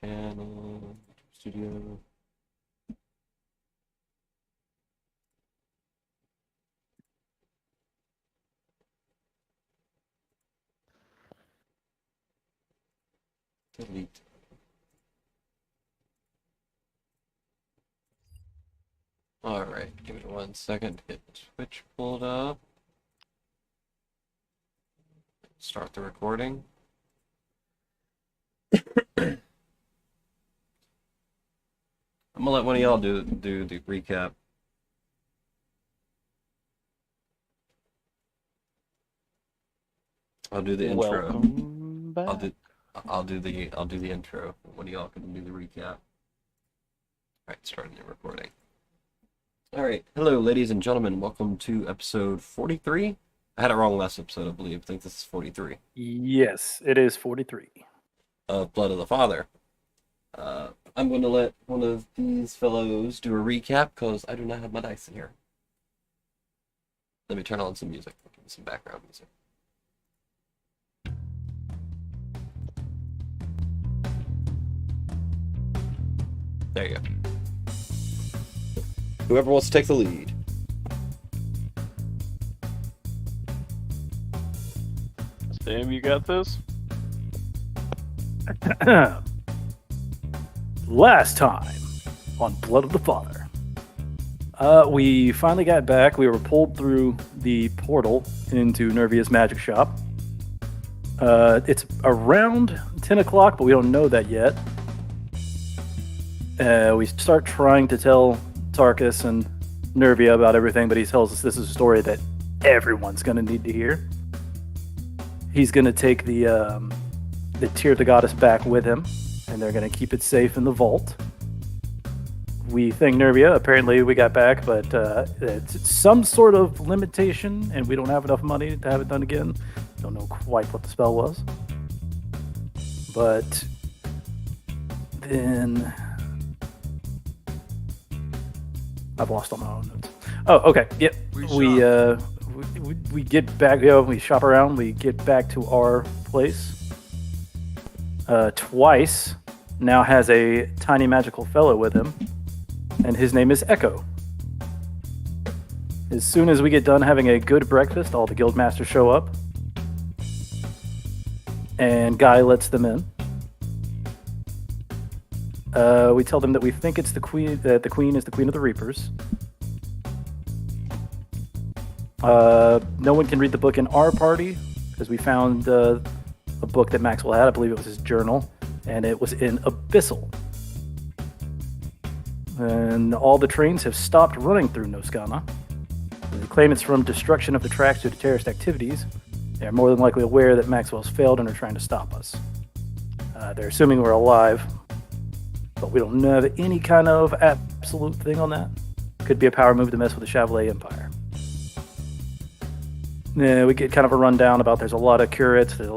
Channel, studio. Delete. Alright, give it 1 second to get Twitch pulled up. Start the recording. I'm gonna let one of y'all do the recap. I'll do the intro. Welcome back. I'll do the intro. One of y'all can do the recap. Alright, starting the recording. Alright, hello ladies and gentlemen, welcome to episode 43. I had it wrong last episode, I believe. I think this is 43. Yes, it is 43. Of Blood of the Father. I'm going to let one of these fellows do a recap because I do not have my dice in here. Let me turn on some music. Give me some background music. There you go. Whoever wants to take the lead. Sam, you got this? Last time on Blood of the Father, we finally got back. We were pulled through the portal into Nervia's magic shop. It's around 10 o'clock, but we don't know that yet. We start trying to tell Tarkus and Nervia about everything, but he tells us this is a story that everyone's going to need to hear. He's going to take the Tear the Goddess back with him, and they're going to keep it safe in the vault. We thank Nervia. Apparently we got back, but it's some sort of limitation, and we don't have enough money to have it done again. Don't know quite what the spell was. But then I've lost all my own notes. Oh, okay. Yep. We get back. We shop around. We get back to our place. Twice now has a tiny magical fellow with him, and his name is Echo. As soon as we get done having a good breakfast, all the guildmasters show up, and Guy lets them in. We tell them that we think it's the queen. That the queen is the queen of the Reapers. No one can read the book in our party because we found a book that Maxwell had. I believe it was his journal, and it was in Abyssal. And all the trains have stopped running through Noskana. They claim it's from destruction of the tracks due to terrorist activities. They are more than likely aware that Maxwell's failed and are trying to stop us. They're assuming we're alive, but we don't have any kind of absolute thing on that. Could be a power move to mess with the Chevalier Empire. Yeah, we get kind of a rundown about there's a lot of curates, there's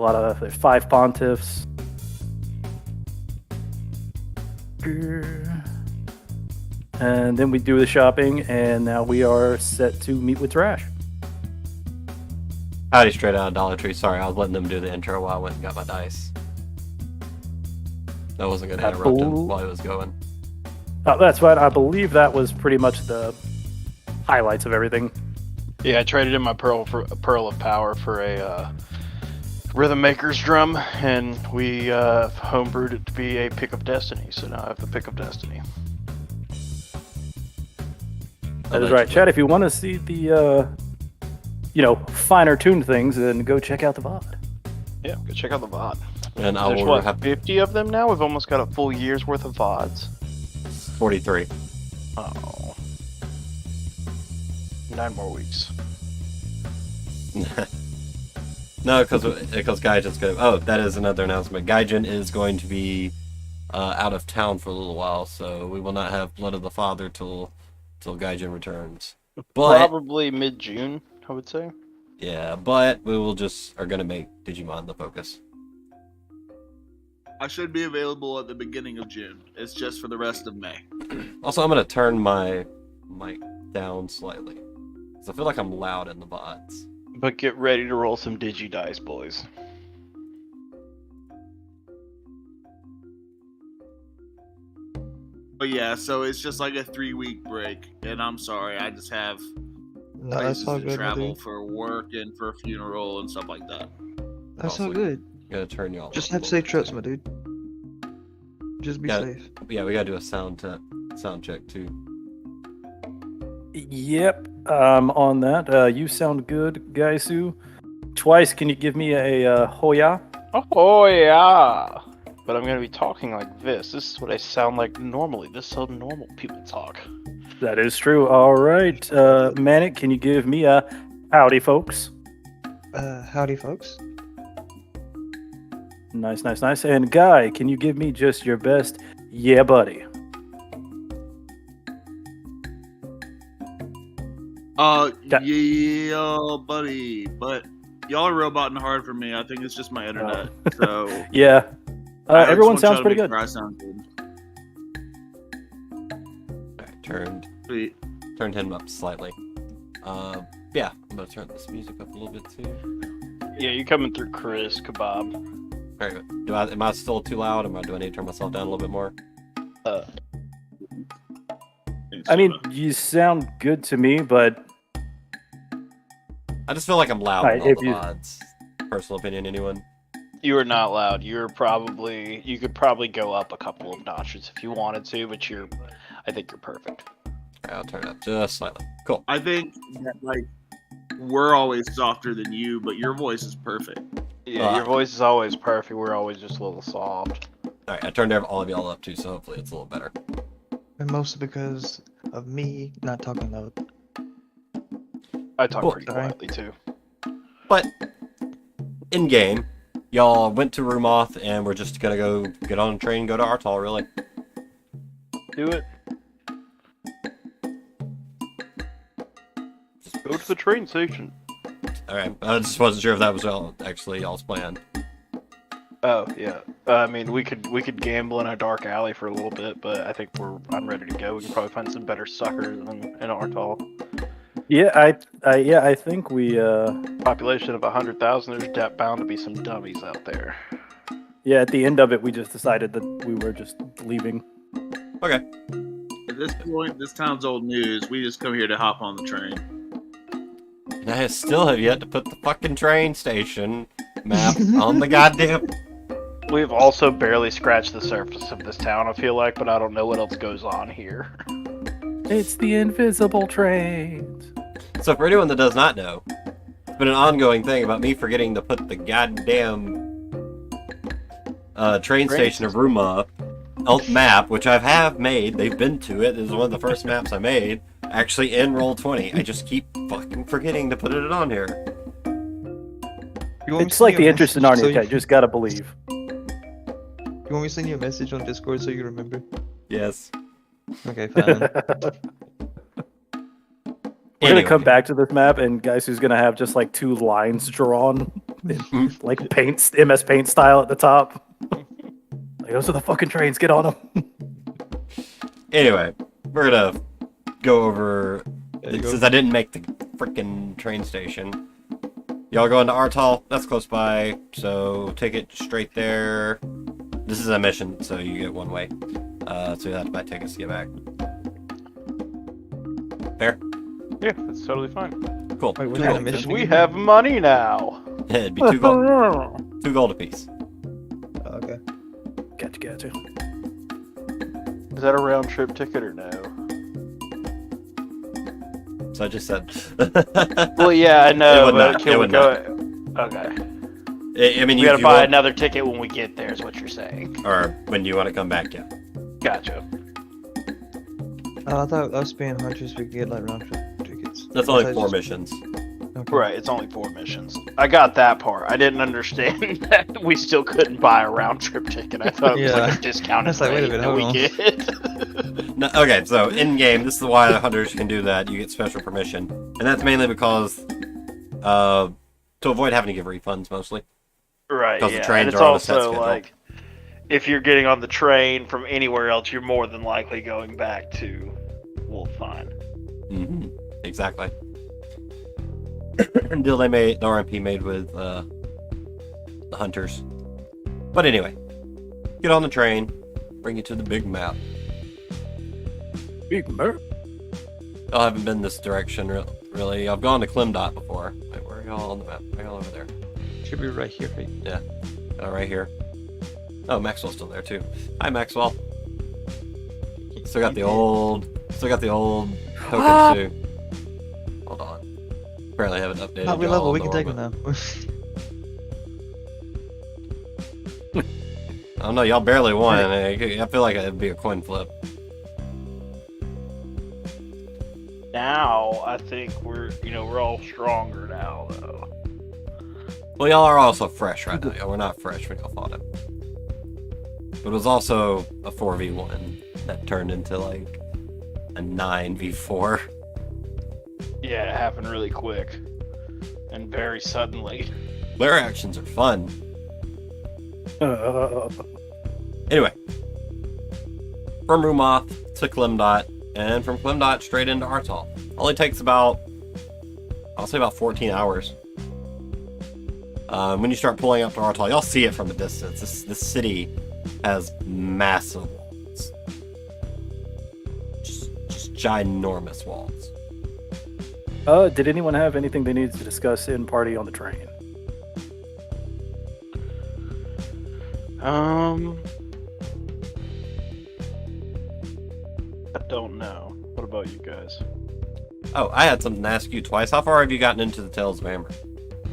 5 pontiffs. And then we do the shopping, and now we are set to meet with Tarash. Howdy, straight out of Dollar Tree. Sorry, I was letting them do the intro while I went and got my dice. I wasn't going to interrupt him while he was going. Oh, that's fine. I believe that was pretty much the highlights of everything. Yeah, I traded in my pearl of power for a rhythm maker's drum, and we homebrewed it to be a pick of destiny. So now I have the pick of destiny. That is right, Chad. If you want to see the finer tuned things, then go check out the VOD. Yeah, go check out the VOD. And There's 50 of them now? We've almost got a full year's worth of VODs. 43. Oh. 9 more weeks. No, because Gaijin's going to... Oh, that is another announcement. Gaijin is going to be out of town for a little while, so we will not have Blood of the Father till Gaijin returns. But, probably mid-June, I would say. Yeah, but we will are going to make Digimon the focus. I should be available at the beginning of June. It's just for the rest of May. Also, I'm going to turn my mic down slightly, because I feel like I'm loud in the bots. But get ready to roll some Digidice, boys. But yeah, so it's just like a 3-week break, and I'm sorry, I just have No, places that's all to good, my travel dude. for work and for a funeral and stuff like that. That's all Also, good. Gotta turn y'all Just up a have little safe bit, trips, too. my dude. Just be Yeah. safe. Yeah, we gotta do a sound check too. Yep, on that. You sound good, Gaisu. Twice, can you give me a Hoya? Oh yeah. But I'm gonna be talking like this. This is what I sound like normally. This is how normal people talk. That is true. All right. Manic, can you give me a howdy, folks? Howdy, folks. Nice, nice, nice. And Guy, can you give me just your best yeah, buddy? Yeah, buddy. But y'all are roboting hard for me. I think it's just my internet. So Yeah. I just Everyone want sounds y'all to pretty make good. sure I sound good. Alright, turned Sweet. him up slightly. Yeah, I'm gonna turn this music up a little bit too. Yeah, you're coming through Chris Kebab. Alright, am I still too loud? Do I need to turn myself down a little bit more? Thanks, I mean, Jonah. you sound good to me, but I just feel like I'm loud Alright, in all if the you- mods. Personal opinion, anyone? You are not loud. You could probably go up a couple of notches if you wanted to, but I think you're perfect. Alright, I'll turn it up just slightly. Cool. I think that, like, we're always softer than you, but your voice is perfect. Yeah, your voice is always perfect. We're always just a little soft. Alright, I turned all of y'all up too, so hopefully it's a little better. And mostly because of me not talking loud. I talk Cool. pretty quietly too. But in game, y'all went to Rumoth and we're just gonna go get on a train and go to Artal, really. Do it. Go to the train station. Alright, I just wasn't sure if that was actually y'all's plan. Oh yeah. I mean, we could gamble in a dark alley for a little bit, but I think I'm ready to go. We can probably find some better suckers in Artal. yeah, I think we Population of 100,000. There's bound to be some dummies out there. at the end of it, we just decided that we were just leaving. Okay. At this point, this town's old news. We just come here to hop on the train. And I still have yet to put the fucking train station map on the goddamn... We've also barely scratched the surface of this town, I feel like, but I don't know what else goes on here. It's the invisible trains. So for anyone that does not know, it's been an ongoing thing about me forgetting to put the goddamn train station of Ruma map, which I have made. They've been to it. This is one of the first maps I made. Actually in Roll20. I just keep fucking forgetting to put it on here. You want me to It's send like you the a interest in message Narnia. You just gotta believe. You want me to send you a message on Discord so you remember? Yes. Okay, fine. We're gonna come Anyway. back to this map, and guys, who's gonna have just like 2 lines drawn, in, like MS Paint style at the top. Like, those are the fucking trains. Get on them. Anyway, we're gonna go over... There you go. Since I didn't make the freaking train station. Y'all going to Artal? That's close by, so take it straight there. This is a mission, so you get one way. So you have to buy tickets to get back. Fair? Yeah, that's totally fine. Cool. Wait, what Two kind of gold. mission? We have money now. It'd be 2 gold. 2 gold apiece. Oh, okay. Gotcha. Is that a round trip ticket or no? So I just said. Well, yeah, I know, It would but not. can It we would go? Okay. I mean, We you, gotta you buy will- another ticket when we get there, is what you're saying. or when you want to come back, yeah. Gotcha. I thought us being hunters we could get like round trip tickets. That's only Besides 4 just- missions. Okay. Right, it's only 4 missions. I got that part. I didn't understand that we still couldn't buy a round trip ticket. I thought it was like Yeah. a discounted I was like, wait a rate minute, that we hold get. No, okay, so in game, this is why the hunters can do that. You get special permission, and that's mainly because to avoid having to give refunds, mostly. Right, Because the yeah. trains And it's are on a set also schedule. like, if you're getting on the train from anywhere else, you're more than likely going back to Wolfine. Mm-hmm. Exactly. Until they made the RMP made with the hunters. But anyway, get on the train, bring you to the big map. Big Mer. I haven't been this direction really. I've gone to Klimdot before. Wait, where are y'all on the map? Where are y'all over there? Should be right here. Right? Right here. Oh, Maxwell's still there too. Hi, Maxwell. Still got the old token too. Hold on. Apparently haven't updated. Oh, we y'all level. on We the can take them orbit. now. I don't know. Y'all barely won. I feel like it'd be a coin flip. Now I think we're all stronger now though. Well, y'all are also fresh right now. Y'all were not fresh when y'all fought him. But it was also a 4v1 that turned into like a 9v4. Yeah, it happened really quick and very suddenly. Flare actions are fun. Uh, Anyway, from Rumoth to Klimdot, and from Klimdot straight into Artal. Only takes about, I'll say about 14 hours. When you start pulling up to Artal, you'll see it from a distance. This city has massive walls. Just ginormous walls. did anyone have anything they needed to discuss in party on the train? I don't know. What about you guys? Oh, I had something to ask you twice. How far have you gotten into the Tales of Amber?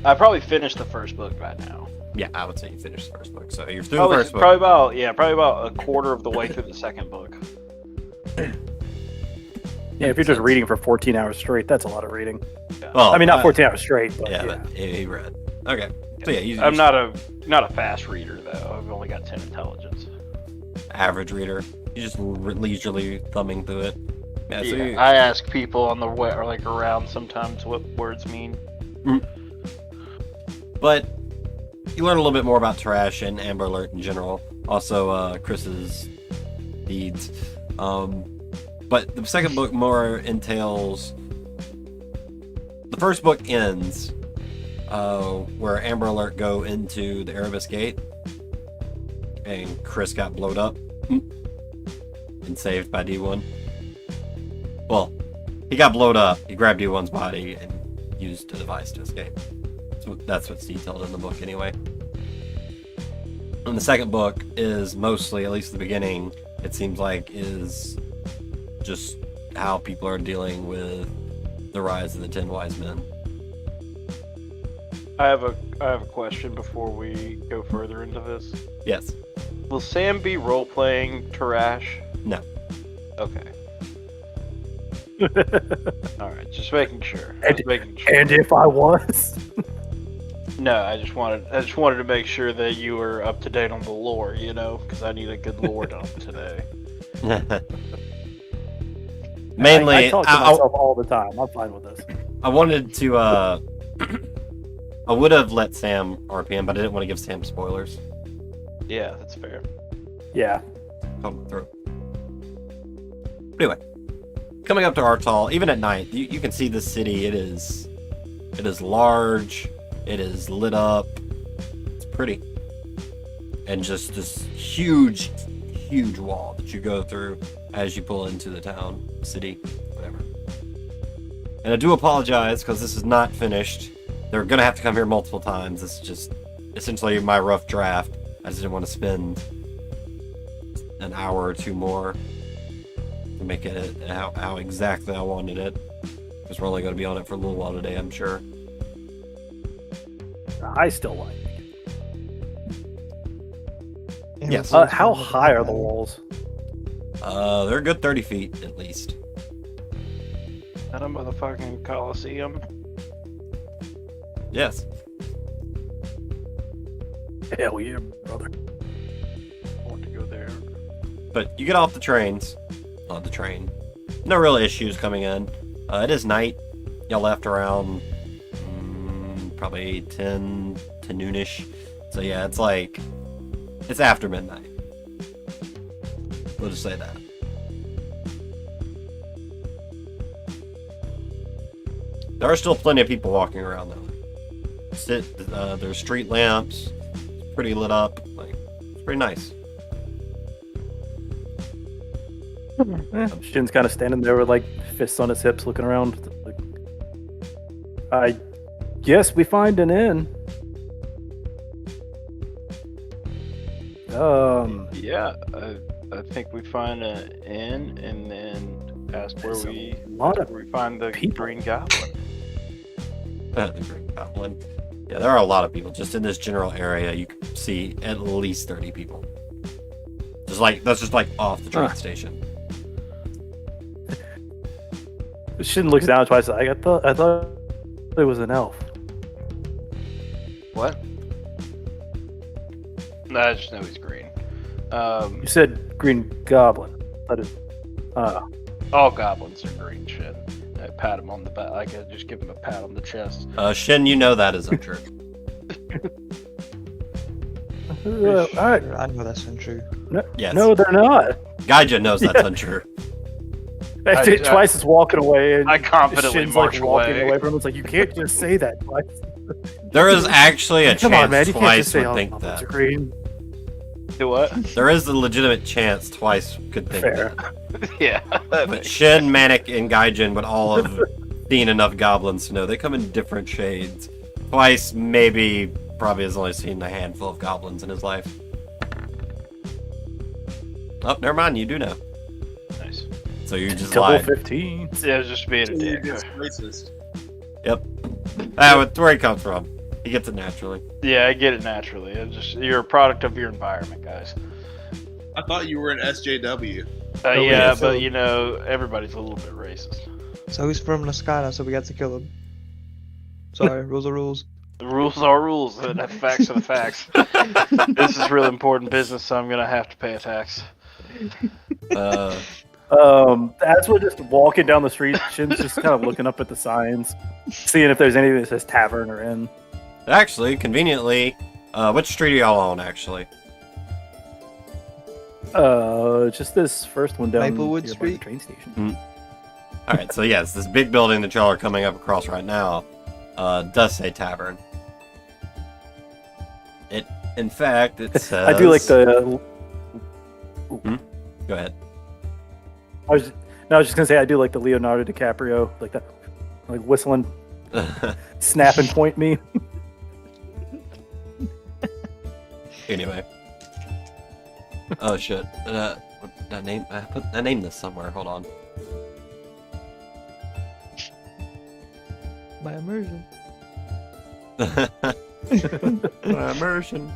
I probably finished the first book by now. Yeah, I would say you finished the first book. So you're through Probably, the first book. probably about a quarter of the way through the second book. Yeah, if you're just reading for 14 hours straight, that's a lot of reading. Well, I mean, not 14 hours straight, but Yeah, yeah. but he read. Okay. So yeah, I'm not a fast reader though. I've only got 10 intelligence. average reader. You just leisurely thumbing through it. Yeah, so you, I ask people on the way or like around sometimes what words mean. but you learn a little bit more about Tarash and Amber Alert in general. Also, Chris's deeds. But the second book more entails. The first book ends where Amber Alert go into the Erebus Gate, and Chris got blowed up and saved by D1. Well, he got blowed up. He grabbed D1's body and used a device to escape. So that's what's detailed in the book anyway. And the second book is mostly, at least the beginning, it seems like, is just how people are dealing with the rise of the 10 Wise Men. I have a question before we go further into this. Yes. Will Sam be role playing Tarash? No. Okay. All right, just making sure. And if I was, No, I just wanted to make sure that you were up to date on the lore, because I need a good lore dump today. Mainly, I talk to myself all the time. I'm fine with this. I wanted to, I would have let Sam RPM, but I didn't want to give Sam spoilers. Yeah, that's fair. Yeah. Come through. Anyway, coming up to Artal, even at night, you can see the city. It is large. It is lit up. It's pretty. And just this huge wall that you go through as you pull into the town, city, whatever. And I do apologize because this is not finished. They're gonna have to come here multiple times. This is just essentially my rough draft. I just didn't want to spend an hour or two more to make it how exactly I wanted it. Because we're only going to be on it for a little while today, I'm sure. I still like it. Yes. How high are the walls? They're a good 30 feet at least. Not a motherfucking Coliseum. Yes. Hell yeah, brother. I want to go there. But you get off the trains. On the train. No real issues coming in. It is night. Y'all left around probably 10 to noonish. So yeah, it's after midnight. We'll just say that. There are still plenty of people walking around though. There's street lamps. It's pretty lit up. It's pretty nice. Shin's kind of standing there with like fists on his hips, looking around. Like, I guess we find an inn. Yeah, I think we find an inn and then ask where There's a we lot of find the people. Green Goblin. The Green Goblin. Yeah, there are a lot of people. Just in this general area, you can see at least 30 people. That's just like off the train station. Shin looks down twice. Like, I thought it was an elf. What? No, I just know he's green. You said Green Goblin. That is. All goblins are green, shit. I pat him on the back. I could just give him a pat on the chest. Shin, you know that is untrue. Alright. I know that's untrue. Yes. No, they're not. Gaija knows that's untrue. Twice is walking away, and I confidently Shin's march like walking away. away from him. It's like you can't just say that twice. There is actually a Come on, man! chance You can't just Twice say would all think goblins that. are green. Do what? There is a legitimate chance Twice could think Fair. that. Yeah. But Shin, Manic, and Gaijin would all have seen enough goblins to know they come in different shades. Twice, probably has only seen a handful of goblins in his life. Oh, never mind, you do know. Nice. So you just Double lied. 15. Yeah, I was just being a dick. It's racist. That's where he comes from. He gets it naturally. Yeah, I get it naturally. You're a product of your environment, guys. I thought you were an SJW. Oh, Yeah, yeah, but everybody's a little bit racist. So he's from Lascada, so we got to kill him. Sorry, rules are rules. The rules are rules, and the facts are the facts. This is really important business, so I'm gonna have to pay a tax. As we're just walking down the street, Shin's just kind of looking up at the signs, seeing if there's anything that says tavern or inn. Actually, conveniently, which street are y'all on, actually? Just this first one down Maplewood here by Street? the train station. Alright, so yes, this big building that y'all are coming up across right now does say tavern. In fact, it says... I do like the. Go ahead. I was just gonna say I do like the Leonardo DiCaprio, like that, like whistling, snap and point me. Anyway. Oh shit. I named this somewhere. Hold on. My immersion. Immersion.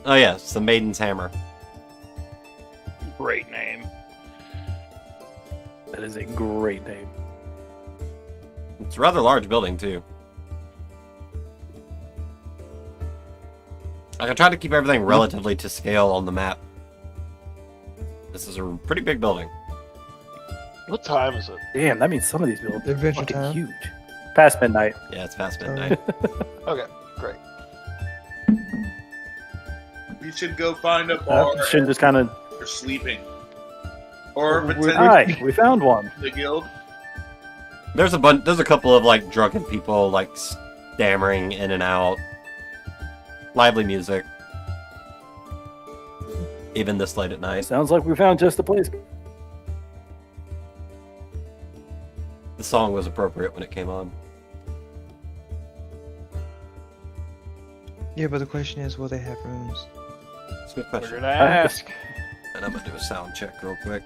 Oh yes, the Maiden's Hammer. Great name. That is a great name. It's a rather large building too. Like, I tried to keep everything relatively to scale on the map. This is a pretty big building. What time is it? Damn, that means some of these buildings are Adventure fucking time. huge. Past midnight. Yeah, it's past midnight. Okay, great. We should go find a bar Shin just kind of. for sleeping. Or We're- pretend Hi, we found one. the guild. There's a couple of like drunken people like stammering in and out. Lively music. Even this late at night. Sounds like we found just the place. The song was appropriate when it came on. Yeah, but the question is, will they have rooms? It's a good We're question. gonna ask. And I'm gonna do a sound check real quick.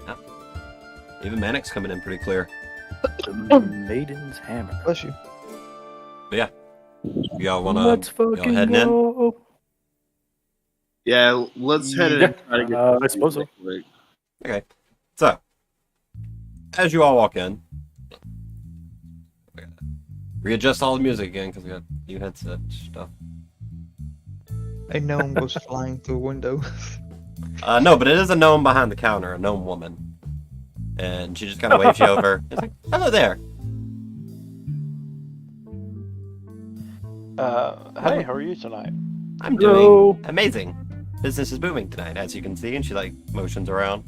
Yep. Even Manic's coming in pretty clear. The Maiden's Hammer. Bless you. Y'all wanna Let's y'all fucking heading in? go. Yeah, let's head in Yeah, and try to get I suppose so. quick. Okay. So, as you all walk in, readjust all the music again because we got new headset stuff. A gnome goes flying through a window. No, but it is a gnome behind the counter, a gnome woman. And she just kind of waves you over. It's like, hello there. Hey, how are you tonight? I'm Hello. doing amazing. Business is booming tonight, as you can see, and she like motions around.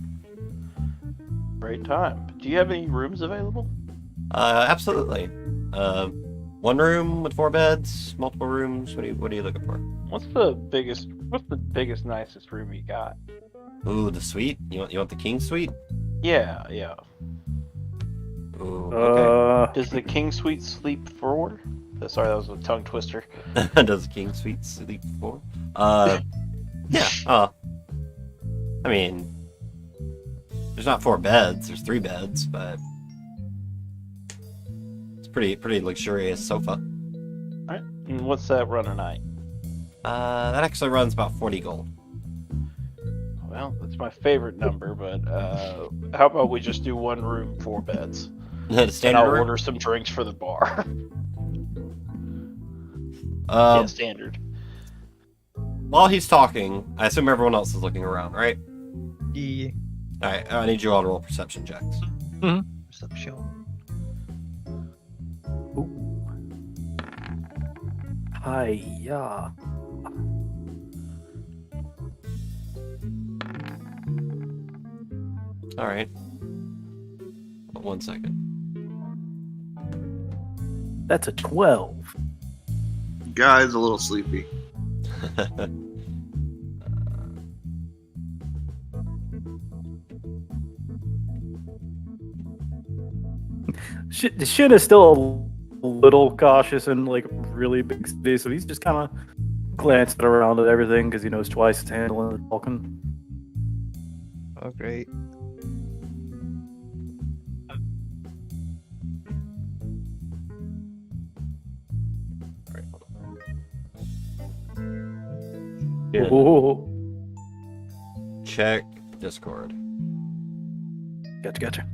Great time. Do you have any rooms available? Absolutely. One room with 4 beds, multiple rooms. What are you looking for? What's the biggest, nicest room you got? Ooh, the suite. You want the king suite? Yeah. Ooh, okay. Does the king suite sleep forward? Sorry, that was a tongue twister. Does the king suite sleep 4? Yeah. I mean, there's not 4 beds. There's 3 beds, but it's pretty luxurious sofa. Alright. And what's that run a night? That actually runs about 40 gold. Well, that's my favorite number, but how about we just do 1 room, 4 beds? The And standard I'll room? order some drinks for the bar. Um, Yeah, standard. While he's talking, I assume everyone else is looking around, right? Yeah. Alright, I need you all to roll perception checks. Perception. Hiya. Alright. 1 second. That's a 12. Guy's a little sleepy. Shin is still a little cautious in like really big cities, so he's just kind of glancing around at everything because he knows twice it's handling the talking. Oh, great. Alright, hold on. Yeah. Oh, Check Discord. gotcha.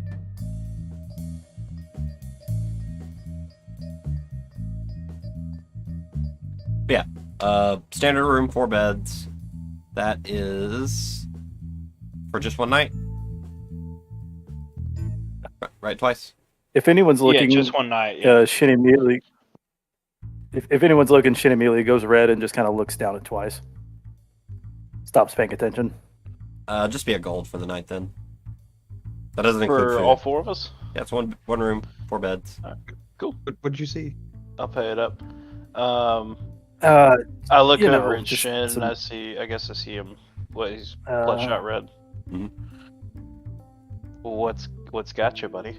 Standard room, 4 beds. That is for just 1 night. Right, twice. If anyone's looking, Yeah, just 1 night. Yeah. Shin immediately. If anyone's looking, Shin immediately goes red and just kind of looks down at twice. Stops paying attention. Just be a gold for the night then. That doesn't include For food. all 4 of us? Yeah, it's one room, 4 beds. What'd you see? I'll pay it up. I look You know, over at just Shin some- and I guess I see him. What, he's Uh, bloodshot red. Mhm. What's got you, buddy?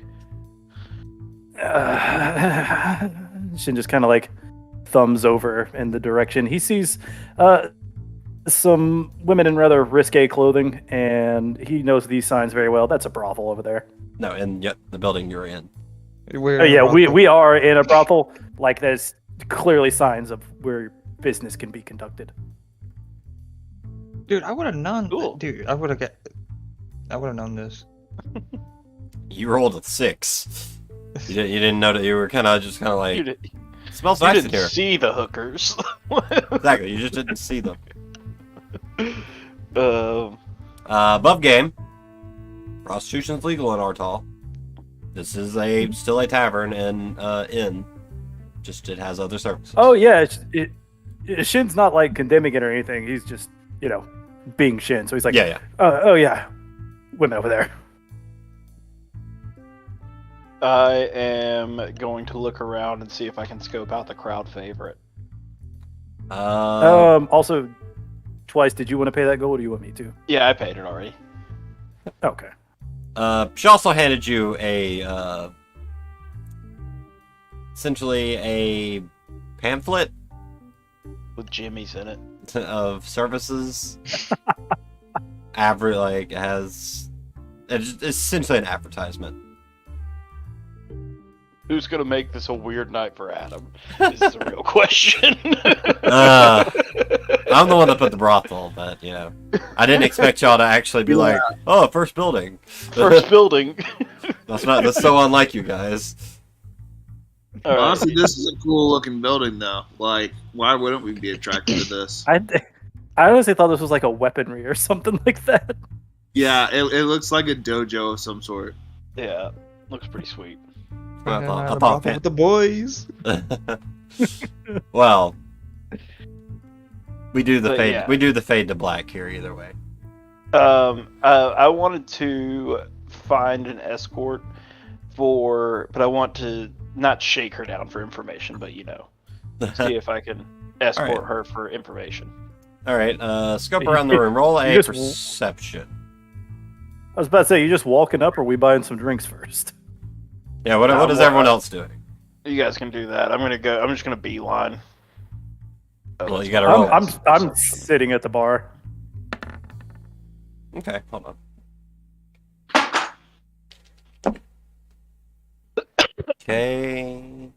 Shin just kind of like thumbs over in the direction. He sees some women in rather risque clothing, and he knows these signs very well. That's a brothel over there. No, in the building you're in. Where Oh, yeah, we are in a brothel. Like, there's clearly signs of where business can be conducted. Dude, I would have known. Cool. Dude, I would have known this. You rolled a 6. You didn't know that you were kind of like, You, it smells you nice in didn't here. see the hookers. Exactly, you just didn't see them. Um, Above game, prostitution's legal in Artal. This is still a tavern and inn. Just it has other services. Oh, yeah. Shin's not like condemning it or anything. He's just, being Shin. So he's like, yeah. oh, yeah. Women over there. I am going to look around and see if I can scope out the crowd favorite. Also, twice, did you want to pay that gold or do you want me to? Yeah, I paid it already. Okay. She also handed you essentially a pamphlet With Jimmy's in it. of services. It's essentially an advertisement. Who's gonna make this a weird night for Adam? Is the real question. I'm the one that put the brothel, but I didn't expect y'all to actually be like, "Oh, first building." First building. That's so unlike you guys. All right. Honestly, this is a cool looking building, though. Like, why wouldn't we be attracted to this? I honestly thought this was like a weaponry or something like that. Yeah, it looks like a dojo of some sort. Yeah, looks pretty sweet. I Hanging thought- out I in a thought brothel with the boys. Well, We do the But fade. yeah. We do the fade to black here either way. I wanted to find an escort but I want to not shake her down for information, but see if I can escort Alright. her for information. All right. Scope around the room. Roll You a just- perception. I was about to say, you just walking up, or are we buying some drinks first? Yeah. What is everyone else doing? You guys can do that. I'm just gonna beeline. Well, you gotta roll. I'm sitting at the bar. Okay. Hold on. Okay.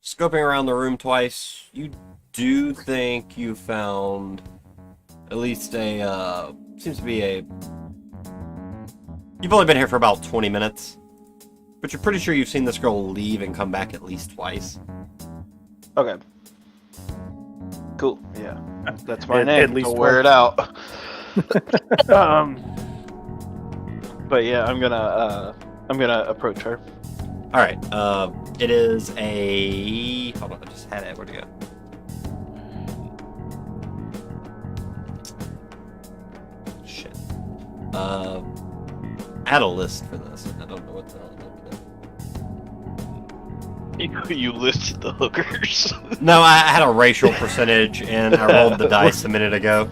Scoping around the room twice, you do think you found at least seems to be a... You've only been here for about 20 minutes, but you're pretty sure you've seen this girl leave and come back at least twice. Okay. Cool. Yeah. That's my At name. least I'll wear it out. But yeah, I'm gonna approach her. All right. It is a... Hold on, I just had it. Where'd it go? Shit. I had a list for this. I don't know what the hell I'm looking You listed the hookers. at. No, I had a racial percentage, and I rolled the dice a minute ago.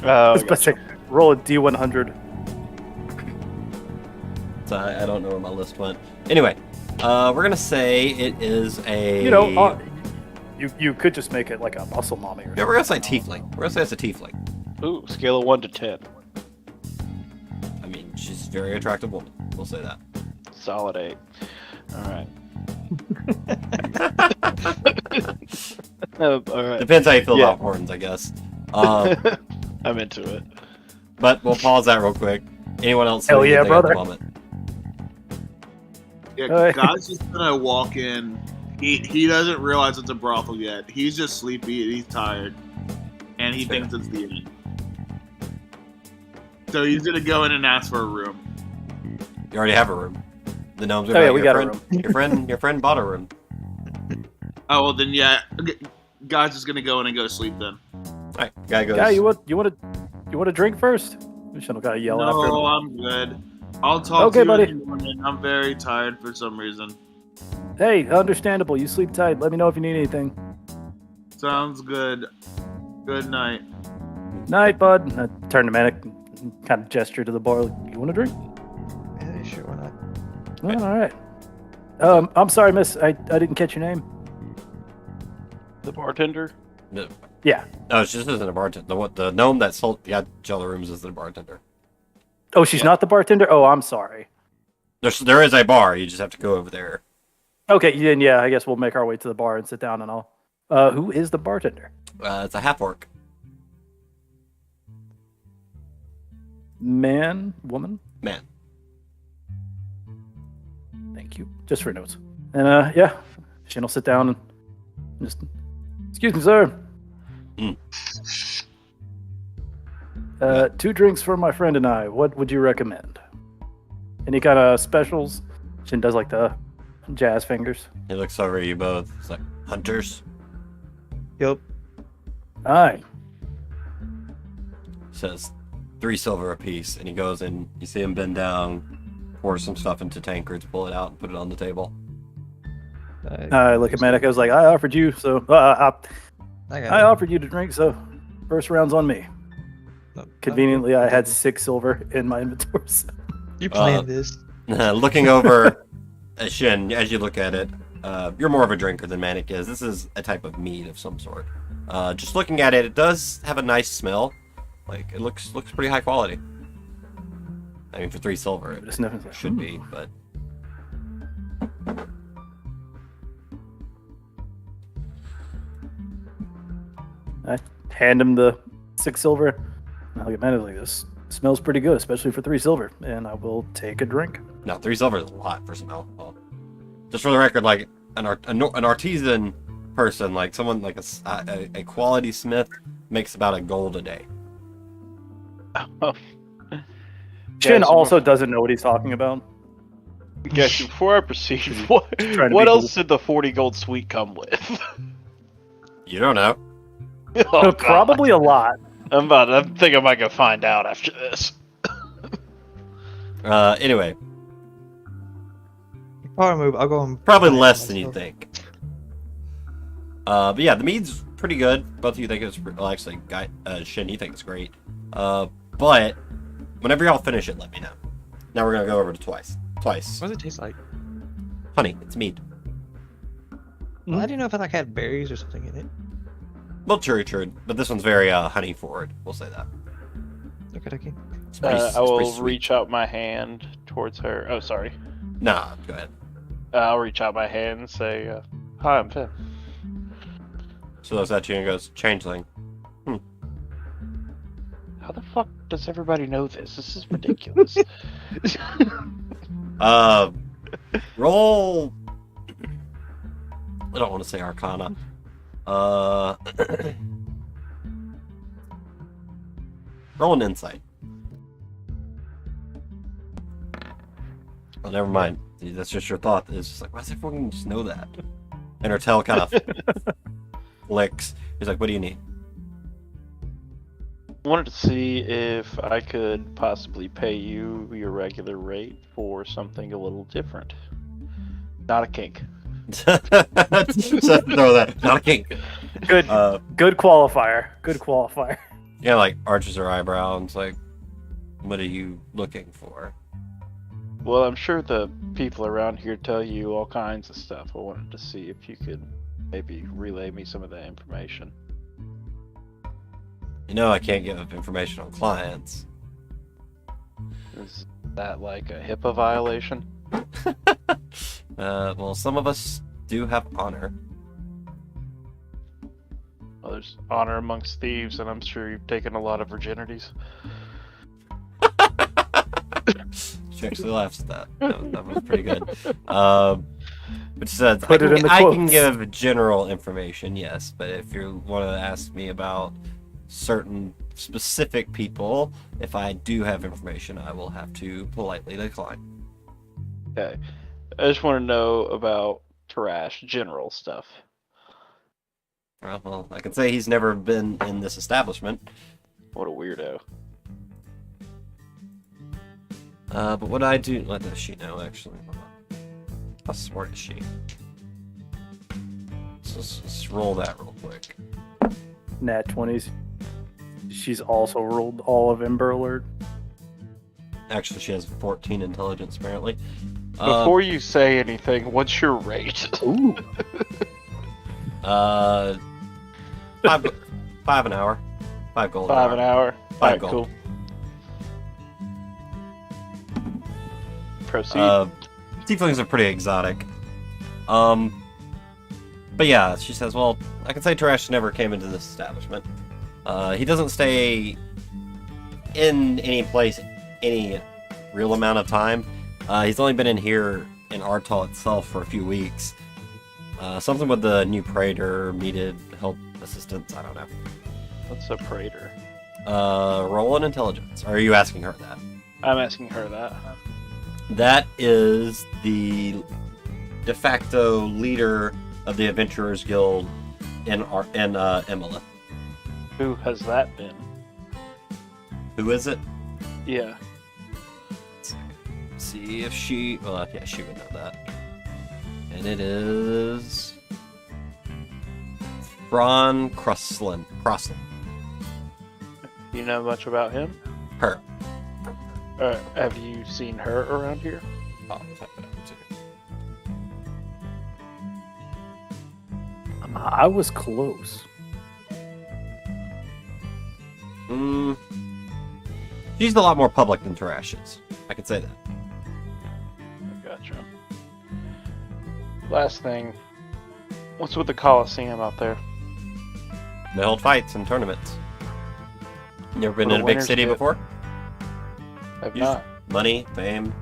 I was about to say, roll a D100. So I don't know where my list went. Anyway, we're gonna say it is a... You know, you could just make it like a muscle mommy. Or Yeah, we're gonna say tiefling. We're gonna say it's a tiefling. Ooh, scale of 1 to 10. I mean, she's a very attractive woman. We'll say that. Solid 8. All right. All right. Depends how you feel Yeah. about horns, I guess. Um, I'm into it. but we'll pause that real quick. Anyone else? Hell doing yeah, anything at the brother. moment? Yeah, Hey. God's just gonna walk in. He doesn't realize it's a brothel yet. He's just sleepy and he's tired, and he Fair. thinks it's the end. So he's gonna go in and ask for a room. You already have a room. The gnomes are Oh, yeah, about we your got a friend. Your friend bought a room. Oh well, then yeah. God's just gonna go in and go to sleep then. All right, guy goes. Yeah, you want a drink first? We shouldn't gotta yell after him. No, I'm good. I'll talk Okay, to you buddy. in the morning. I'm very tired for some reason. Hey, understandable. You sleep tight. Let me know if you need anything. Sounds good. Good night. Night, bud. I turned to Manic and kind of gesture to the bar. Like, you want a drink? Yeah, sure, why not? Oh, all right. I'm sorry, miss. I didn't catch your name. The bartender? No, Yeah. no, she just isn't a bartender. The gnome that sold the other rooms is the bartender. Oh, she's not the bartender? Oh, I'm sorry. There is a bar. You just have to go over there. Okay, then yeah, I guess we'll make our way to the bar and sit down and all. Who is the bartender? It's a half orc. Man? Woman? Man. Thank you. Just for notes. And yeah, Shin will sit down and just... Excuse me, sir. Mm. 2 drinks for my friend and I. What would you recommend? Any kind of specials? Shin does like the jazz fingers. He looks over at you both. He's like, hunters? Yup. Aye. Says 3 silver apiece, and he goes in. You see him bend down, pour some stuff into tankards, pull it out, and put it on the table. I look at Manic. I was like, I offered you, so I I got offered you to drink, so first round's on me. it. Conveniently, I had 6 silver in my inventory. So. You planned this. Looking over at Shin, as you look at it, you're more of a drinker than Manic is. This is a type of mead of some sort. Just looking at it, it does have a nice smell. Like, it looks pretty high quality. I mean, for 3 silver, it Just sniffing, like, should be, but... I hand him the 6 silver. And I look at Manic like, this smells pretty good, especially for 3 silver. And I will take a drink. No, 3 silver is a lot for some alcohol. Just for the record, like, an artisan person, like someone like a quality smith, makes about a gold a day. Oh. Chin Guys, also doesn't know what he's talking about. Guys, before I proceed, what trying to what be else cool. did the 40 gold suite come with? You don't know. Oh, God. Probably a lot. I think I might go find out after this. Anyway, Probably move. I'll go and probably buy it less than you myself. think. But yeah, the mead's pretty good. Both of you think it's well, actually, Shin, you think it's great. But whenever y'all finish it, let me know. Now we're gonna go over to twice. What does it taste like? Honey, it's mead. Well, I didn't know if it like had berries or something in it. Well, true, but this one's very honey forward. We'll say that. Okay. It's pretty, it's I will pretty sweet. reach out my hand towards her. Oh, sorry. Nah, go ahead. I'll reach out my hand and say, "Hi, I'm Finn." So looks at you and goes, "Changeling." How the fuck does everybody know this? This is ridiculous. Roll. I don't want to say Arcana. Roll an insight. Oh, never mind. Dude, that's just your thought. It's just like, why does everyone just know that? And her tail kind of flicks. He's like, what do you need? Wanted to see if I could possibly pay you your regular rate for something a little different. Not a kink. So throw that. Not a kink. Good. Good qualifier. Good qualifier. Yeah, like arches her eyebrow and it's like, what are you looking for? Well, I'm sure the people around here tell you all kinds of stuff. I wanted to see if you could maybe relay me some of that information. You know, I can't give information on clients. Is that like a HIPAA violation? Well, some of us do have honor. Well, there's honor amongst thieves, and I'm sure you've taken a lot of virginities. She actually laughs at that. That was pretty good. But she says, Put it in the I can quotes. give general information, yes, but if you want to ask me about certain specific people, if I do have information, I will have to politely decline. Okay. I just want to know about Tarash, general stuff. Well, I can say he's never been in this establishment. What a weirdo. But what I do, what does she know actually? Hold on. How smart is she? Let's roll that real quick. Nat 20s. She's also rolled all of Ember Alert. Actually, she has 14 intelligence apparently. Before you say anything, what's your rate? Ooh. Five an hour. 5 gold. 5 an hour. 5 Alright, gold. cool. Proceed. Tieflings are pretty exotic. But yeah, she says, well, I can say Tarash never came into this establishment. He doesn't stay in any place any real amount of time. He's only been in here in Artal itself for a few weeks. Something with the new Praetor needed help assistance, I don't know. What's a praetor? Roll an intelligence. Or are you asking her that? I'm asking her that. That is the de facto leader of the Adventurers Guild in Emelith. Who has that been? Who is it? Yeah. Let's see if she... Well, yeah, she would know that. And it is... Bron Crosslin. You know much about him? Her. Have you seen her around here? Oh, I'll type it out too. I was close. She's a lot more public than Tarash is. I can say that. Gotcha. Last thing. What's with the Coliseum out there? They hold fights and tournaments. You ever been What in a a big winner's city get. before? I've Usually- not. Money, fame.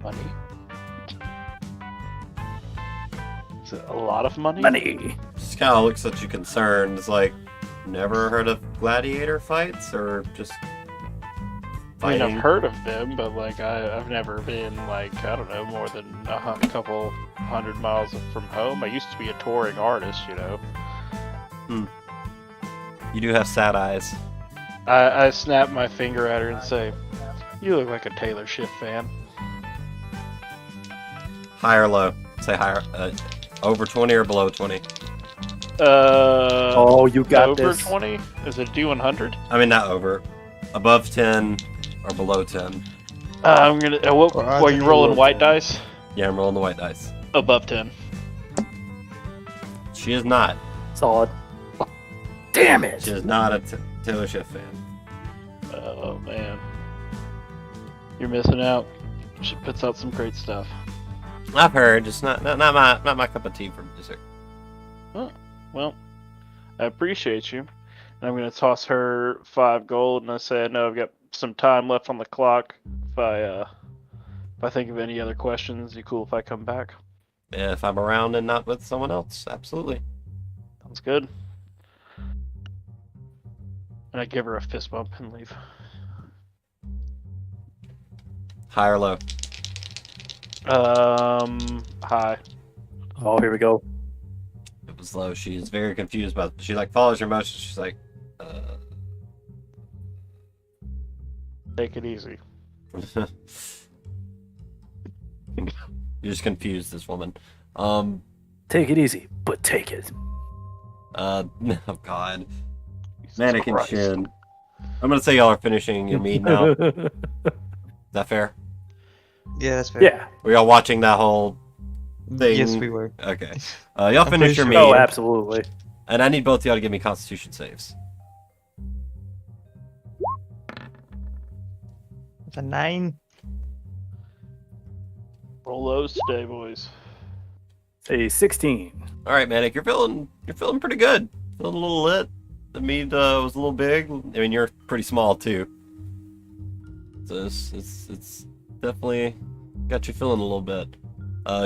Money. Is it a lot of money? Money. Just kind of looks at you concerned. It's like, never heard of gladiator fights? Or just I mean, I've fighting. heard of them, but like I've never been like I don't know more than a couple hundred miles from home. I used to be a touring artist, you know. You do have sad eyes. I snap my finger at her and say, "You look like a Taylor Swift fan." High or low? Say higher. Over 20 or below 20? Oh, you got over this. 20? Is it D100? I mean, not over. Above 10 or below 10. I'm gonna. What? Or Are you either rolling below white 10. dice? Yeah, I'm rolling the white dice. Above 10. She is not. Solid. Damn it! She is not a Taylor Swift fan. Oh man, you're missing out. She puts out some great stuff. I've heard, just not my cup of tea for dessert. Well, I appreciate you. And I'm gonna toss her 5 gold, and I say I know I've got some time left on the clock. If I think of any other questions, you cool if I come back? If I'm around and not with someone else, absolutely. Sounds good. And I give her a fist bump and leave. High or low? Hi. Oh, here we go. It was low. She is very confused about. She like follows your motions. She's like, Take it easy. You're just confused, this woman. Take it easy, but take it. Oh God. Jesus Mannequin Christ. Shin. I'm gonna say y'all are finishing your mead now. Is that fair? Yeah, that's fair. Yeah. Were y'all watching that whole thing? Yes, we were. Okay. Y'all I'm finish your pretty mead. sure- Oh, absolutely. And I need both of y'all to give me Constitution saves. It's a 9. Roll those today, boys. A 16. All right, Manic, you're feeling pretty good. Feeling a little lit. The mead was a little big. I mean, you're pretty small too. So it's definitely got you feeling a little bit.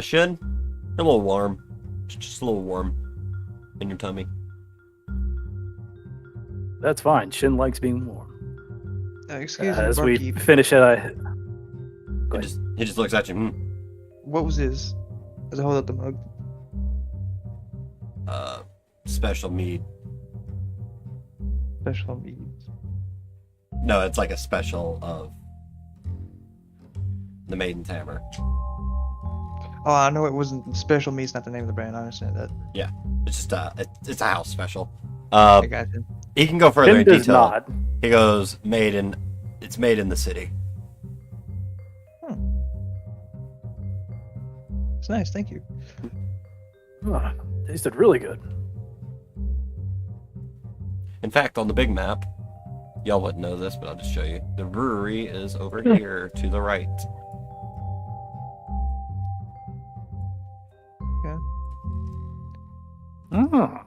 Shin, you're a little warm. Just a little warm in your tummy. That's fine. Shin likes being warm. Excuse me, As we barkeep. finish it, He just looks at you. What was this? As I hold up the mug. Special mead. Special needs. No, it's like a special of the Maiden Hammer. Oh, I know it wasn't special meat's not the name of the brand. I understand that. It's just it's a house special. I got you. He can go further Shin in does detail. not. He goes it's made in the city. It's nice, thank you. Oh, tasted really good. In fact, on the big map, y'all wouldn't know this, but I'll just show you. The brewery is over here to the right. Oh.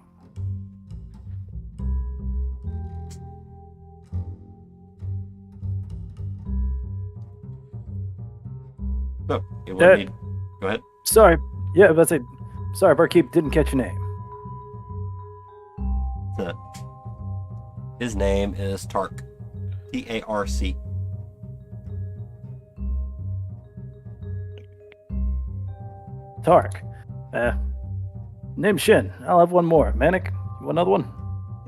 Oh, you That- need. Go ahead. Sorry. Yeah, that's it. Sorry, barkeep, didn't catch your name. His name is Tark. Tarc. Tark. Name's Shin. I'll have one more. Manic, you want another one?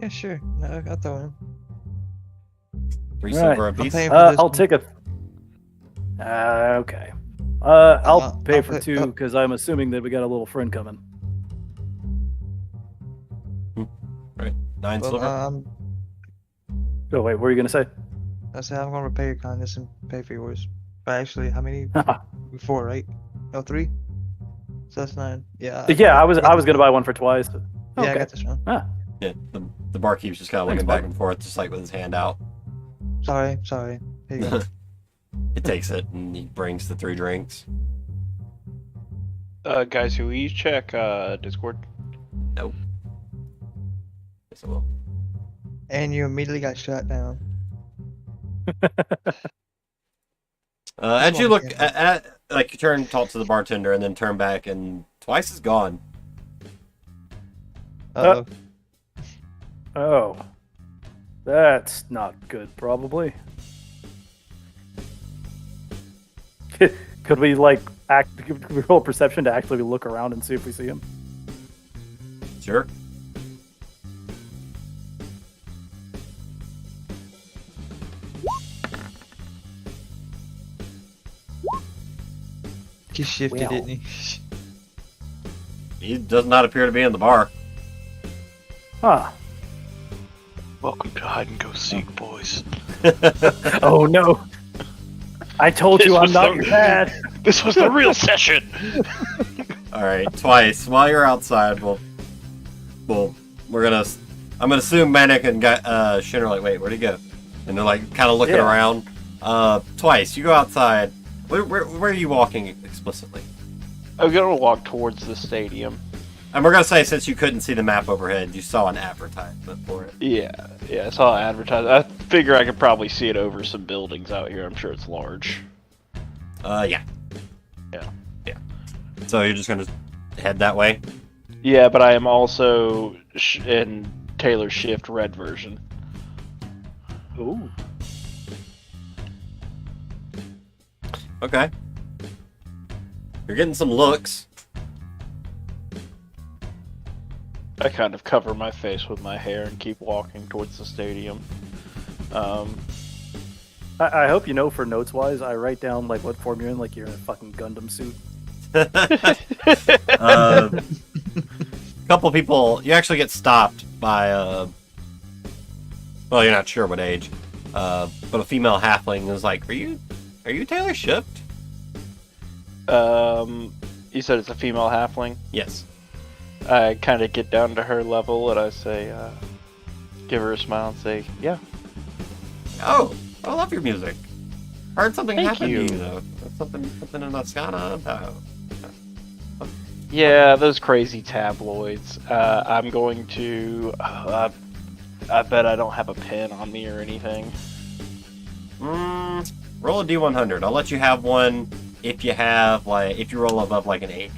Yeah, sure. No, I'll throw him. 3 Right. silver a I'm piece. paying for this I'll one. take a. Okay. I'll I'll pay for pay- 2 because I'm assuming that we got a little friend coming. Right. 9 Well, silver. Oh wait, what were you gonna say? I said I'm gonna repay your kindness and pay for yours. But actually, how many? 4, right? No, 3. So that's 9. Yeah. Yeah, I was gonna buy one for twice. But... Yeah, I okay. got this one. Yeah, the barkeep's just kind of Thanks, looking back bud. and forth, just like with his hand out. Sorry. Here you go. He takes it and he brings the 3 drinks. Guys, who you check Discord? Yes, I will. And you immediately got shot down. As you one look camera. at, like, you turn, talk to the bartender, and then turn back, and Twice is gone. Uh-oh. Oh, that's not good. Probably. Could we like could we roll perception to actually look around and see if we see him? Sure. He shifted, Well. didn't he? He does not appear to be in the bar. Huh. Welcome to hide and go seek, boys. Oh no. I told you This I'm was not so- your dad. This was the real session. All right, Twice. While you're outside, I'm gonna assume Manic and Shin are like, wait, where'd he go? And they're like, kind of looking Yeah. around. Twice, you go outside. Where are you walking explicitly? I'm gonna walk towards the stadium. And we're gonna say, since you couldn't see the map overhead, you saw an advertisement for it. Yeah, I saw it advertised. I figure I could probably see it over some buildings out here. I'm sure it's large. Yeah. Yeah. Yeah. So you're just gonna head that way? Yeah, but I am also in Taylor's Shift red version. Ooh. Okay. You're getting some looks. I kind of cover my face with my hair and keep walking towards the stadium. I hope you know for notes wise, I write down like what form you're in, like you're in a fucking Gundam suit. Couple people, you actually get stopped by well, you're not sure what age, but a female halfling is like, are you Taylor Shift? You said it's a female halfling? Yes. I kind of get down to her level and I say, give her a smile and say, yeah. Oh, I love your music. Heard something Thank happened you. to you though. Something in Ascana. Oh. Yeah, those crazy tabloids. I'm going to. I bet I don't have a pen on me or anything. Roll a D100. I'll let you have one if you roll above like an 80.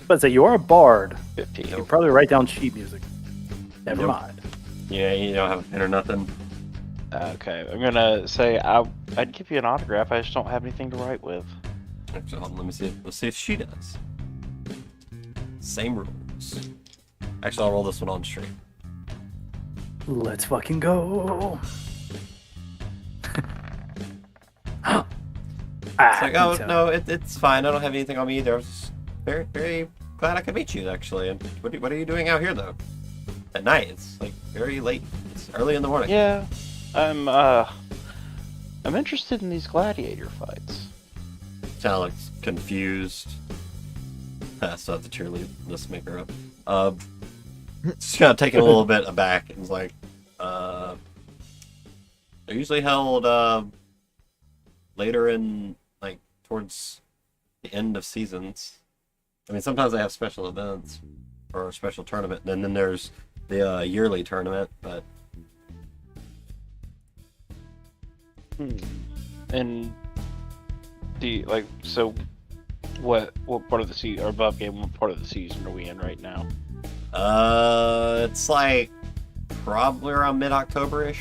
But say you are a bard. 15. You probably write down sheet music. Never Nope. mind. Yeah, you don't have a pen or nothing. Okay, I'm gonna say I'd give you an autograph. I just don't have anything to write with. Actually, hold on, let me see. Let's see if she does. Same rules. Actually, I'll roll this one on stream. Let's fucking go. It's like, oh no, it's fine. I don't have anything on me either. I was just very, very glad I could meet you actually. And what are you doing out here though? At night? It's like very late. It's early in the morning. Yeah, I'm interested in these gladiator fights. Sound like confused. So that's a cheerleader. Let's make her up. Just kind of taken a little bit aback and was like, they're usually held later in like towards the end of seasons. I mean, sometimes they have special events or a special tournament, and then there's the yearly tournament. But And what part of the season or above game? What part of the season are we in right now? it's like probably around mid-October-ish.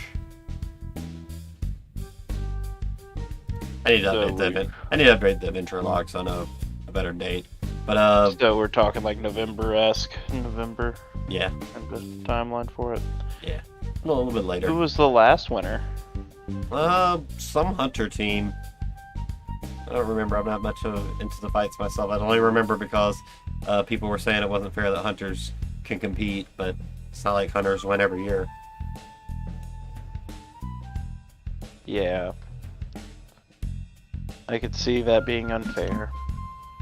I need to update the adventure log so I know a better date. But So we're talking like November-esque. November. yeah, And the timeline for it. a little bit later. Who was the last winner? Some hunter team. I don't remember. I'm not much into the fights myself. I only remember because people were saying it wasn't fair that hunters can compete, but it's not like hunters win every year. Yeah. I could see that being unfair.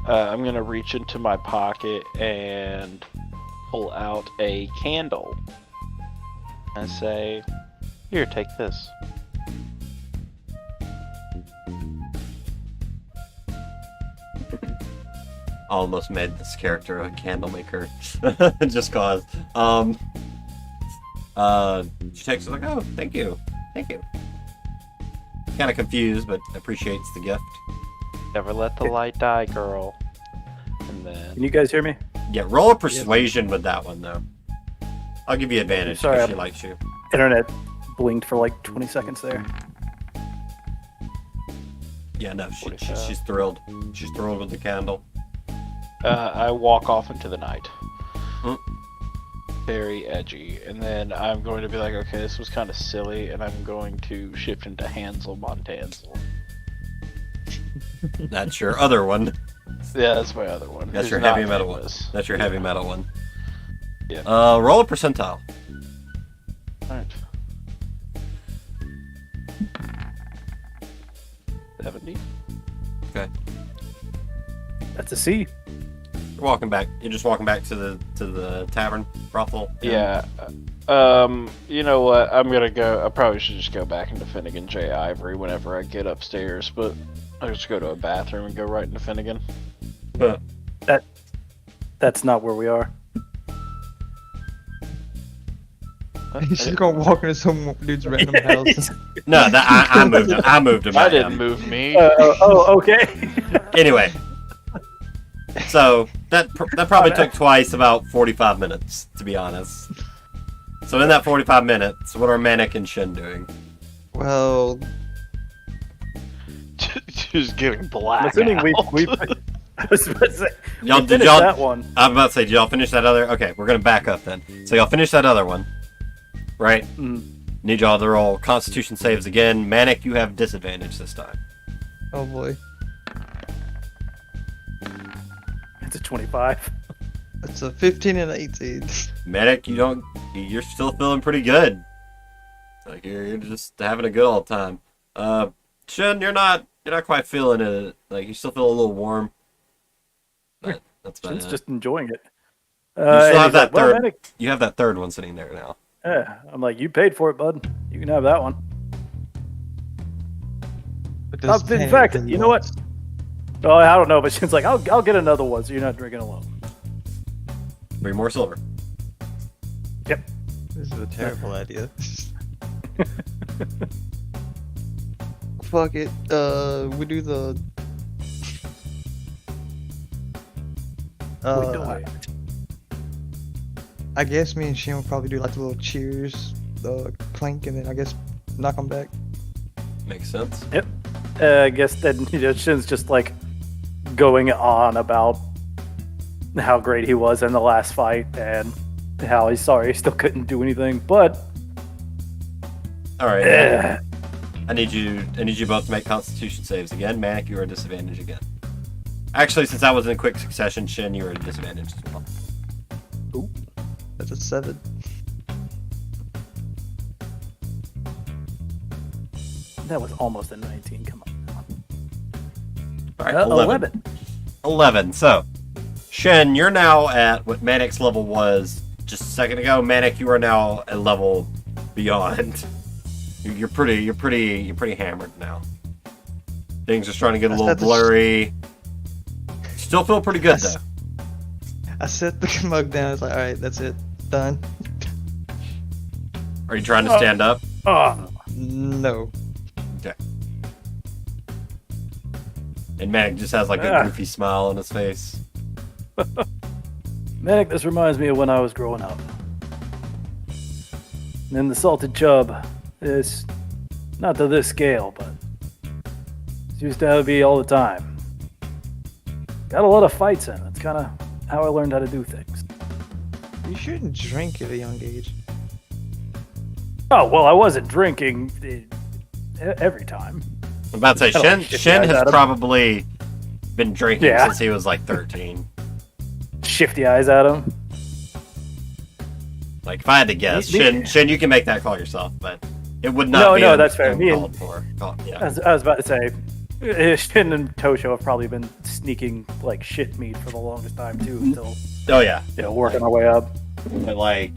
I'm gonna reach into my pocket and pull out a candle and say, "Here, take this." Almost made this character a candle maker, just cause. She takes it like, oh, thank you. Kind of confused, but appreciates the gift. Never let the light die, girl. And then Can you guys hear me? Yeah, roll a persuasion with that one though. I'll give you advantage Sorry, if she I'm- likes you. Internet blinked for like 20 seconds there. Yeah, no, 45. she's thrilled. She's thrilled with the candle. I walk off into the night. Hmm. Very edgy. And then I'm going to be like, okay, this was kind of silly, and I'm going to shift into Hansel Montansel. That's your other one. Yeah, that's my other one. That's Who's your not heavy metal one. famous. That's your heavy metal one. Yeah. Roll a percentile. Alright. 70. Okay. That's a C. You're walking back. You're just walking back to the tavern brothel. Yeah. You know what? I'm gonna go. I probably should just go back into Finnegan J. Ivory whenever I get upstairs, but I'll just go to a bathroom and go right into Finnegan. That's not where we are. He's just gonna walk into some dude's random house. No, I moved him. I moved him. I didn't move me. Okay. Anyway, so that probably took twice about 45 minutes, to be honest. So in that 45 minutes, what are Manic and Shin doing? Well, Just getting black. I'm assuming we I was about to say, Y'all we did finished y'all? that one. I'm about to say, did y'all finish that other? Okay, we're gonna back up then. So y'all finish that other one, right? Mm. Need y'all to roll Constitution saves again. Manic, you have disadvantage this time. oh boy, It's a 25. it's a 15 and an 18. Manic, you're still feeling pretty good. Like you're just having a good old time. Shin, you're not quite feeling it. Like you still feel a little warm. But that's about Shin's it. just enjoying it. You still and have he's that like, well, third. Manic, You have that third one sitting there now. yeah. I'm like, you paid for it, bud. You can have that one. But there's In panic fact, in you know what? once. Oh, I don't know, but Shin's like, I'll get another one, so you're not drinking alone. 3 more silver. Yep. This is a terrible idea. Fuck it. We do the. We do it. I guess me and Shin will probably do like the little cheers, the clink, and then I guess knock them back. Makes sense. I guess then Shin's just like going on about how great he was in the last fight and how he's sorry he still couldn't do anything, but All right. eh, I need you both to make Constitution saves again. Manic, you are at disadvantage again. Actually, since that was in quick succession, Shin, you are at disadvantage as well. That's a 7. that was almost a 19. Come on. All right, 11. 11. So, Shen, you're now at what Manic's level was just a second ago. Manic, you are now a level beyond. You're pretty hammered now. Things are starting to get a little blurry. Still feel pretty good though. I set the mug down. It's like, all right, that's it, done. Are you trying to stand up? Oh, No. Okay. And Manic just has like a goofy smile on his face. Manic, this reminds me of when I was growing up. And the salted chub is not to this scale, but it used to be all the time. Got a lot of fights in. It's kind of how I learned how to do things. You shouldn't drink at a young age. Oh, well, I wasn't drinking every time. I'm about to say, I don't Shen get has that. probably been drinking Yeah. since he was like 13. Shifty eyes at him. Like, if I had to guess, Me- Shen, you can make that call yourself, but it would not be No, that's fair. uncalled for. Yeah. I was about to say, Shin and Tosho have probably been sneaking like shit meat for the longest time too, until Oh, yeah. working our way up. But, like,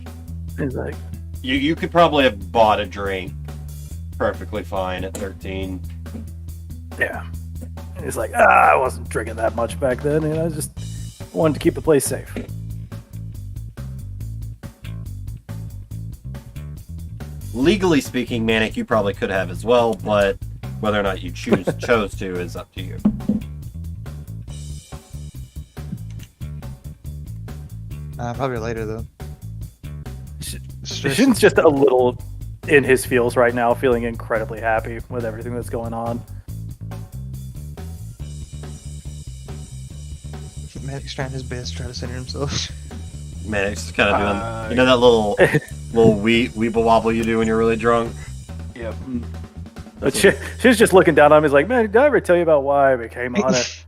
It's like, you could probably have bought a drink perfectly fine at 13. yeah. It's like, I wasn't drinking that much back then, and I just wanted to keep the place safe. Legally speaking, Manic, you probably could have as well, but whether or not you chose to is up to you. Probably later though. Stress- Shin's just a little in his feels right now, feeling incredibly happy with everything that's going on. Maddie's trying his best to try to center himself. Maddox is kind of doing, you know, that little weeble wobble you do when you're really drunk. Yep. But she's just looking down on me. He's like, man, did I ever tell you about why I became on it?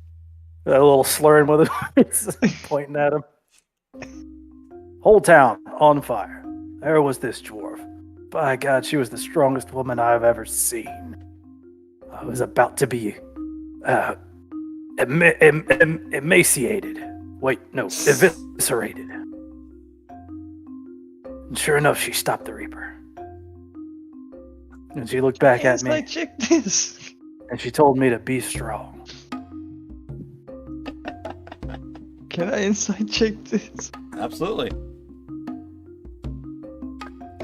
A little slurring with it, pointing at him. Whole town on fire. There was this dwarf. By God, she was the strongest woman I've ever seen. I was about to be emaciated. Wait, no, eviscerated. And sure enough, she stopped the Reaper. And she looked back at me. Like, check this. And she told me to be strong. Can I insight check this? Absolutely.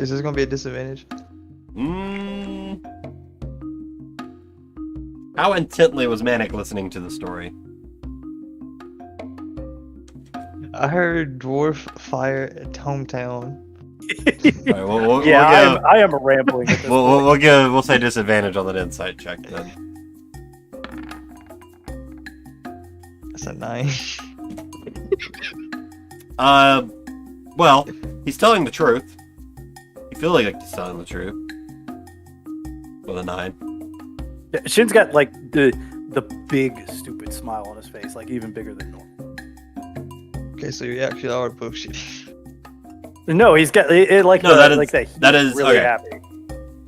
Is this gonna be a disadvantage? How intently was Manic listening to the story? I heard dwarf fire at hometown. All right, I am rambling. At this point. we'll say disadvantage on that insight check then. That's a 9. Well, he's telling the truth. You feel like he's telling the truth. With a 9. Yeah, Shin's got like the big stupid smile on his face, like even bigger than normal. Okay, so you actually are bullshitting. No, he's got it like No, that is- like that is- really okay. happy.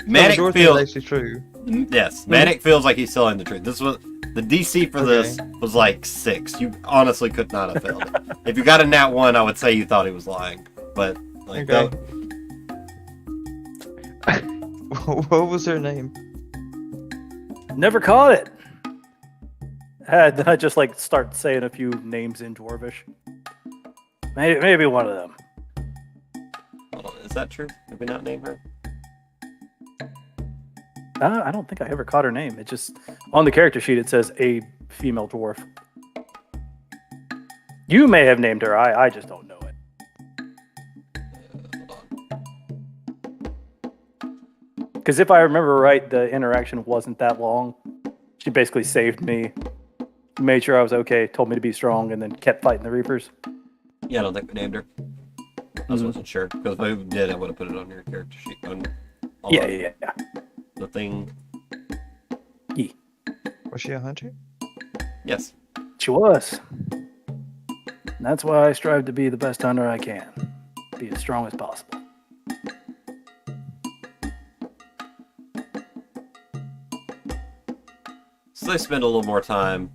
Manic No, the dwarf feels is actually true. yes. Manic feels like he's telling the truth. This was the DC for this was like 6. You honestly could not have failed it. If you got a nat 1, I would say you thought he was lying. But like Okay. What was her name? Never caught it. Then I just like start saying a few names in Dwarvish. Maybe one of them. hold on, is that true? Did we not name her? I don't think I ever caught her name. It just on the character sheet it says a female dwarf. You may have named her. I just don't know it. Hold on. Because if I remember right, the interaction wasn't that long. She basically saved me, made sure I was okay, told me to be strong, and then kept fighting the Reapers. Yeah, I don't think we named her. I just wasn't sure. Because if I did, I would have put it on your character sheet. Yeah. The thing. Was she a hunter? Yes. She was. And that's why I strive to be the best hunter I can. Be as strong as possible. So they spend a little more time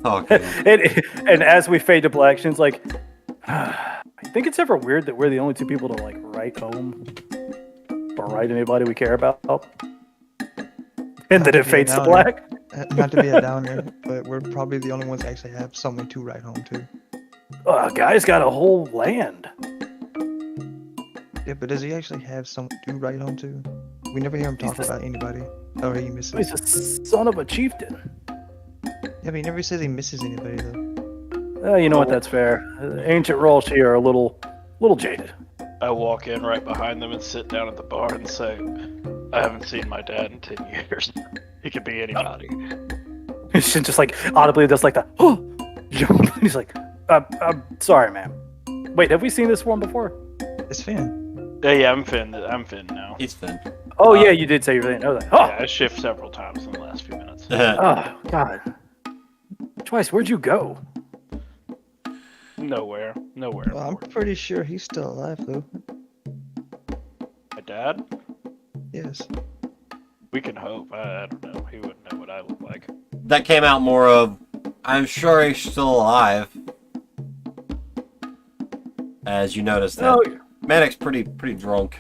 talking. and as we fade to black, Shin's like, I think it's ever weird that we're the only two people to like write home or write anybody we care about. And then it fades to black. Not to be a downer, but we're probably the only ones that actually have someone to write home to. Guy's got a whole land. Yeah, but does he actually have someone to write home to? We never hear him talk about anybody. Or he misses. He's a son of a chieftain. Yeah, but he never says he misses anybody though. You know what? That's fair. Ancient roles here are a little jaded. I walk in right behind them and sit down at the bar and say, I haven't seen my dad in 10 years. He could be anybody. Shin just like audibly does like the jump. He's like, I'm sorry, ma'am. Wait, have we seen this one before? It's Finn. Yeah, I'm Finn. I'm Finn now. He's Finn. Oh yeah, you did say you didn't know that. Oh, Yeah, I shift several times in the last few minutes. oh God. Twice, where'd you go? Nowhere. Well, I'm pretty sure he's still alive though. My dad? Yes. We can hope. I don't know. He wouldn't know what I look like. That came out more of, I'm sure he's still alive. As you notice that Oh, Manic's pretty drunk.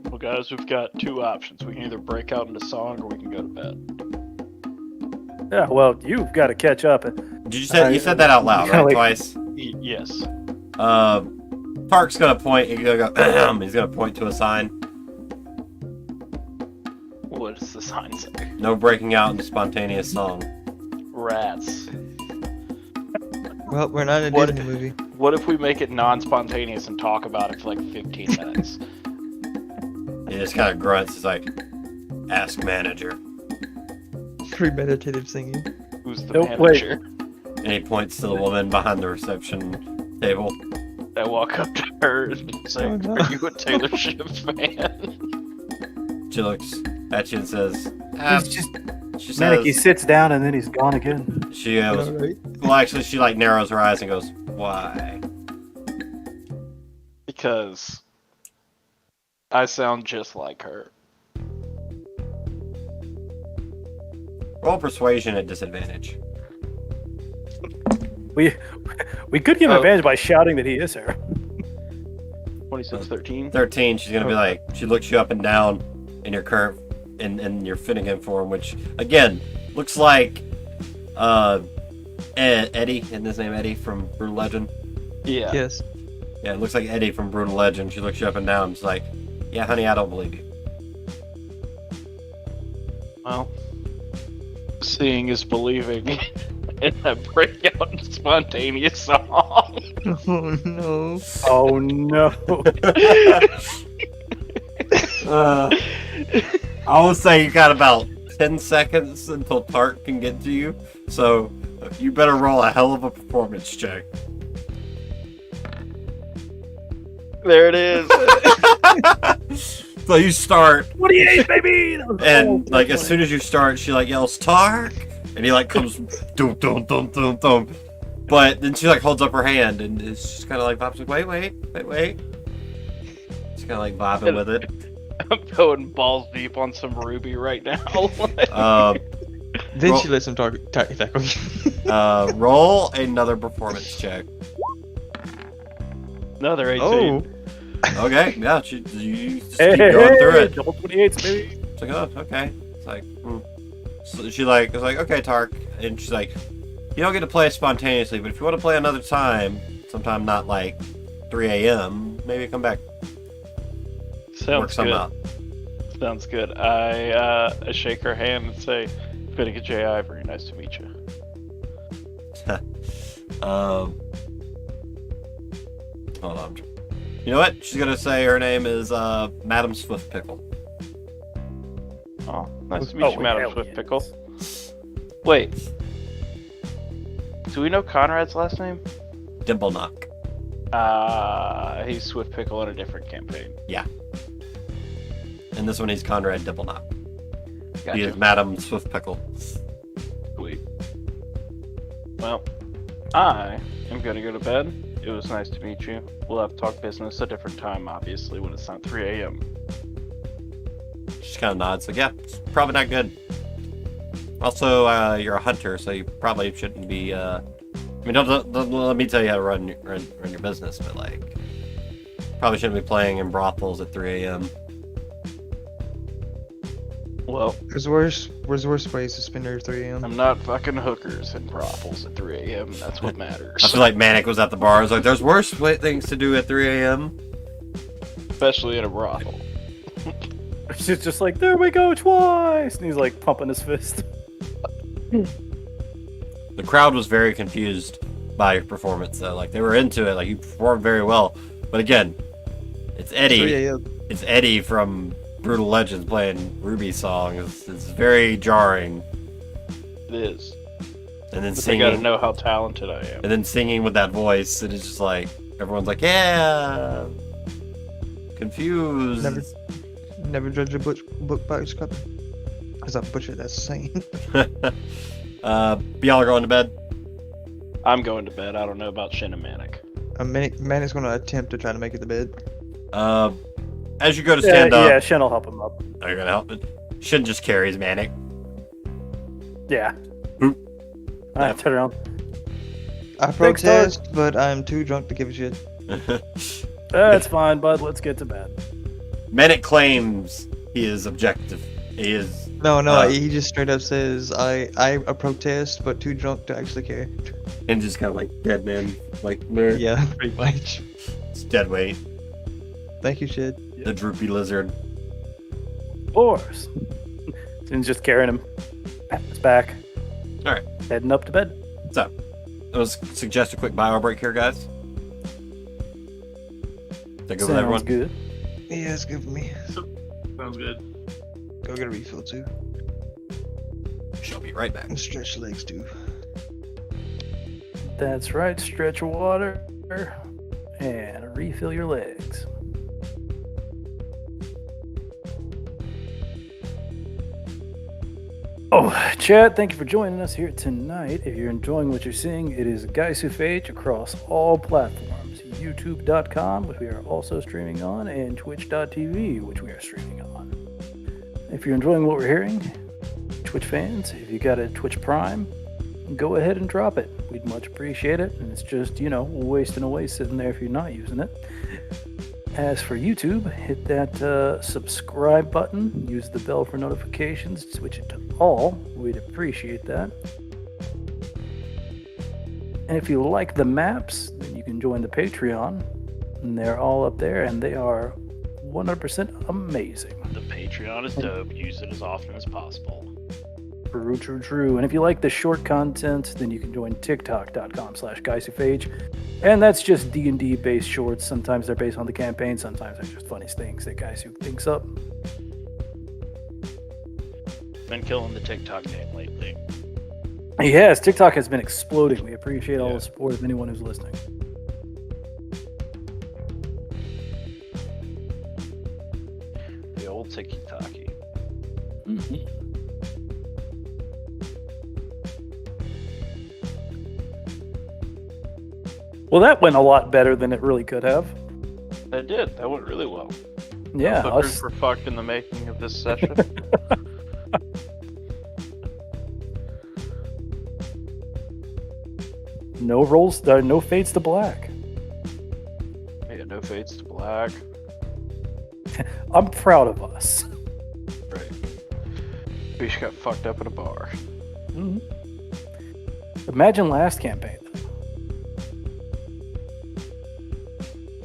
Well, guys, we've got two options. We can either break out into song or we can go to bed. yeah. Well, you've got to catch up. Did you say you said that out loud, right? like- Twice. Yes. Tark's gonna point. He's gonna go. He's gonna point to a sign. What does the sign say? No breaking out into spontaneous song. Rats. Well, we're not in a What- Disney movie. What if we make it non-spontaneous and talk about it for like 15 minutes? He just kind of grunts. He's like, "Ask manager." Premeditative singing. Who's the Nope, wait. manager? And he points to the woman behind the reception table. I walk up to her and say, Oh, no. "Are you a Taylor Swift fan?" She looks at you and says, He's just she manic. He says, sits down and then he's gone again. she You goes, know, right? well, actually, she like narrows her eyes and goes, why? Because I sound just like her. Roll persuasion at disadvantage. We could give him Oh. advantage by shouting that he is her. 26, 13. 13, she's gonna be like, she looks you up and down in your current, in your Finnegan form, which, again, looks like, Eddie, isn't his name Eddie from Brutal Legend? Yeah. Yes. Yeah, it looks like Eddie from Brutal Legend. She looks you up and down, she's like, yeah, honey, I don't believe you. Well, seeing is believing. And I break out in spontaneous song. Oh no. Oh no! I will say you got about 10 seconds until Tart can get to you, so you better roll a hell of a performance check. There it is. So you start, 28, baby. That was and so like as funny. soon as you start, she like yells Tark, and he like comes dum dum dum dum dum. But then she like holds up her hand, and it's just kind of like vibes like wait. She's kind of like vibing with it. I'm going balls deep on some Ruby right now. Then Roll- she lets him talk tackle you. Roll another performance check. Another 18. Oh. Okay, yeah, you just Hey, keep going through it. double 28s, baby. It's like, oh, okay. It's like, So she like is like, okay, Tark, and she's like, you don't get to play spontaneously, but if you want to play another time, sometime not like 3 a.m., maybe come back. Work Sounds something good. out. Sounds good. I shake her hand and say, Finnegan J. Ivory, nice to meet you. Hold on. You know what? She's gonna say her name is Madam Swift Pickle. Oh, nice to meet Oh, you, Madam hell Swift yes. Pickle. Wait. Do we know Conrad's last name? Dimple Knock. He's Swift Pickle in a different campaign. And this one he's Conrad Dimple Knock. Gotcha. He is Madam Swift Pickle. Sweet. Well, I am gonna go to bed. It was nice to meet you. We'll have to talk business a different time, obviously, when it's not 3 a.m. She kind of nods. Like, yeah, it's probably not good. Also, you're a hunter, so you probably shouldn't be. I mean, don't let me tell you how to run your business, but like, probably shouldn't be playing in brothels at 3 a.m. Well, There's worse ways to spend your 3 a.m. I'm not fucking hookers and brothels at 3 a.m. That's what I matters. feel like Manic was at the bar. I was like, there's worse things to do at 3 a.m. Especially in a brothel. She's just like, there we go twice, and he's like pumping his fist. The crowd was very confused by your performance, though. Like, they were into it. Like, you performed very well. But again, it's 3 Eddie. a.m. It's Eddie from Brutal Legends playing Ruby's song. It's very jarring. It is. And then But they singing, gotta know how talented I am. and then singing with that voice, and it's just like everyone's like, yeah, confused. Never judge a book by its cover. As I butchered that saying. But y'all are going to bed. I'm going to bed. I don't know about Shin and Manic. Manic's gonna attempt to try to make it to bed. As you go to stand up, Yeah, Shen will help him up. are you gonna help it? Shin just carries Manic. Yeah. Oop. Alright, turn around. I Thanks, Doug. protest, but I'm too drunk to give a shit. That's fine, bud. Let's get to bed. Manic claims he is objective. He is. No, he just straight up says I protest, but too drunk to actually care. And just kind of like dead man, like meh. Yeah, pretty much. It's dead weight. Thank you, Shid. The droopy lizard. Of course. And just carrying him. Patting his back. Alright. Heading up to bed. So, let's suggest a quick bio break here, guys. Take over Sounds everyone. good. Yeah, it's good for me. Sounds good. Go get a refill too. She'll be right back. And stretch legs too. That's right, stretch your water and refill your legs. Oh, Chad, thank you for joining us here tonight. If you're enjoying what you're seeing, it is Guys Who Fage across all platforms. YouTube.com, which we are also streaming on, and Twitch.tv, which we are streaming on. If you're enjoying what we're hearing, Twitch fans, if you got a Twitch Prime, go ahead and drop it. We'd much appreciate it. And it's just, wasting away sitting there if you're not using it. As for YouTube, hit that subscribe button. Use the bell for notifications. Switch it to all. We'd appreciate that. And if you like the maps, then you can join the Patreon. And they're all up there, and they are 100% amazing. The Patreon is dope. Use it as often as possible. True. And if you like the short content, then you can join tiktok.com/guyswhofage. And that's just D&D based shorts. Sometimes they're based on the campaign. Sometimes they're just funny things that Guys Who thinks up. Been killing the TikTok game lately. Yes, TikTok has been exploding. We appreciate all the support of anyone who's listening. The old tiki-taki. Mm-hmm. Well, that went a lot better than it really could have. That did. That went really well. Yeah. Hookers were fucked in the making of this session. No rolls, no fades to black. Yeah, no fades to black. I'm proud of us. Right. We just got fucked up in a bar. Mm-hmm. Imagine last campaign.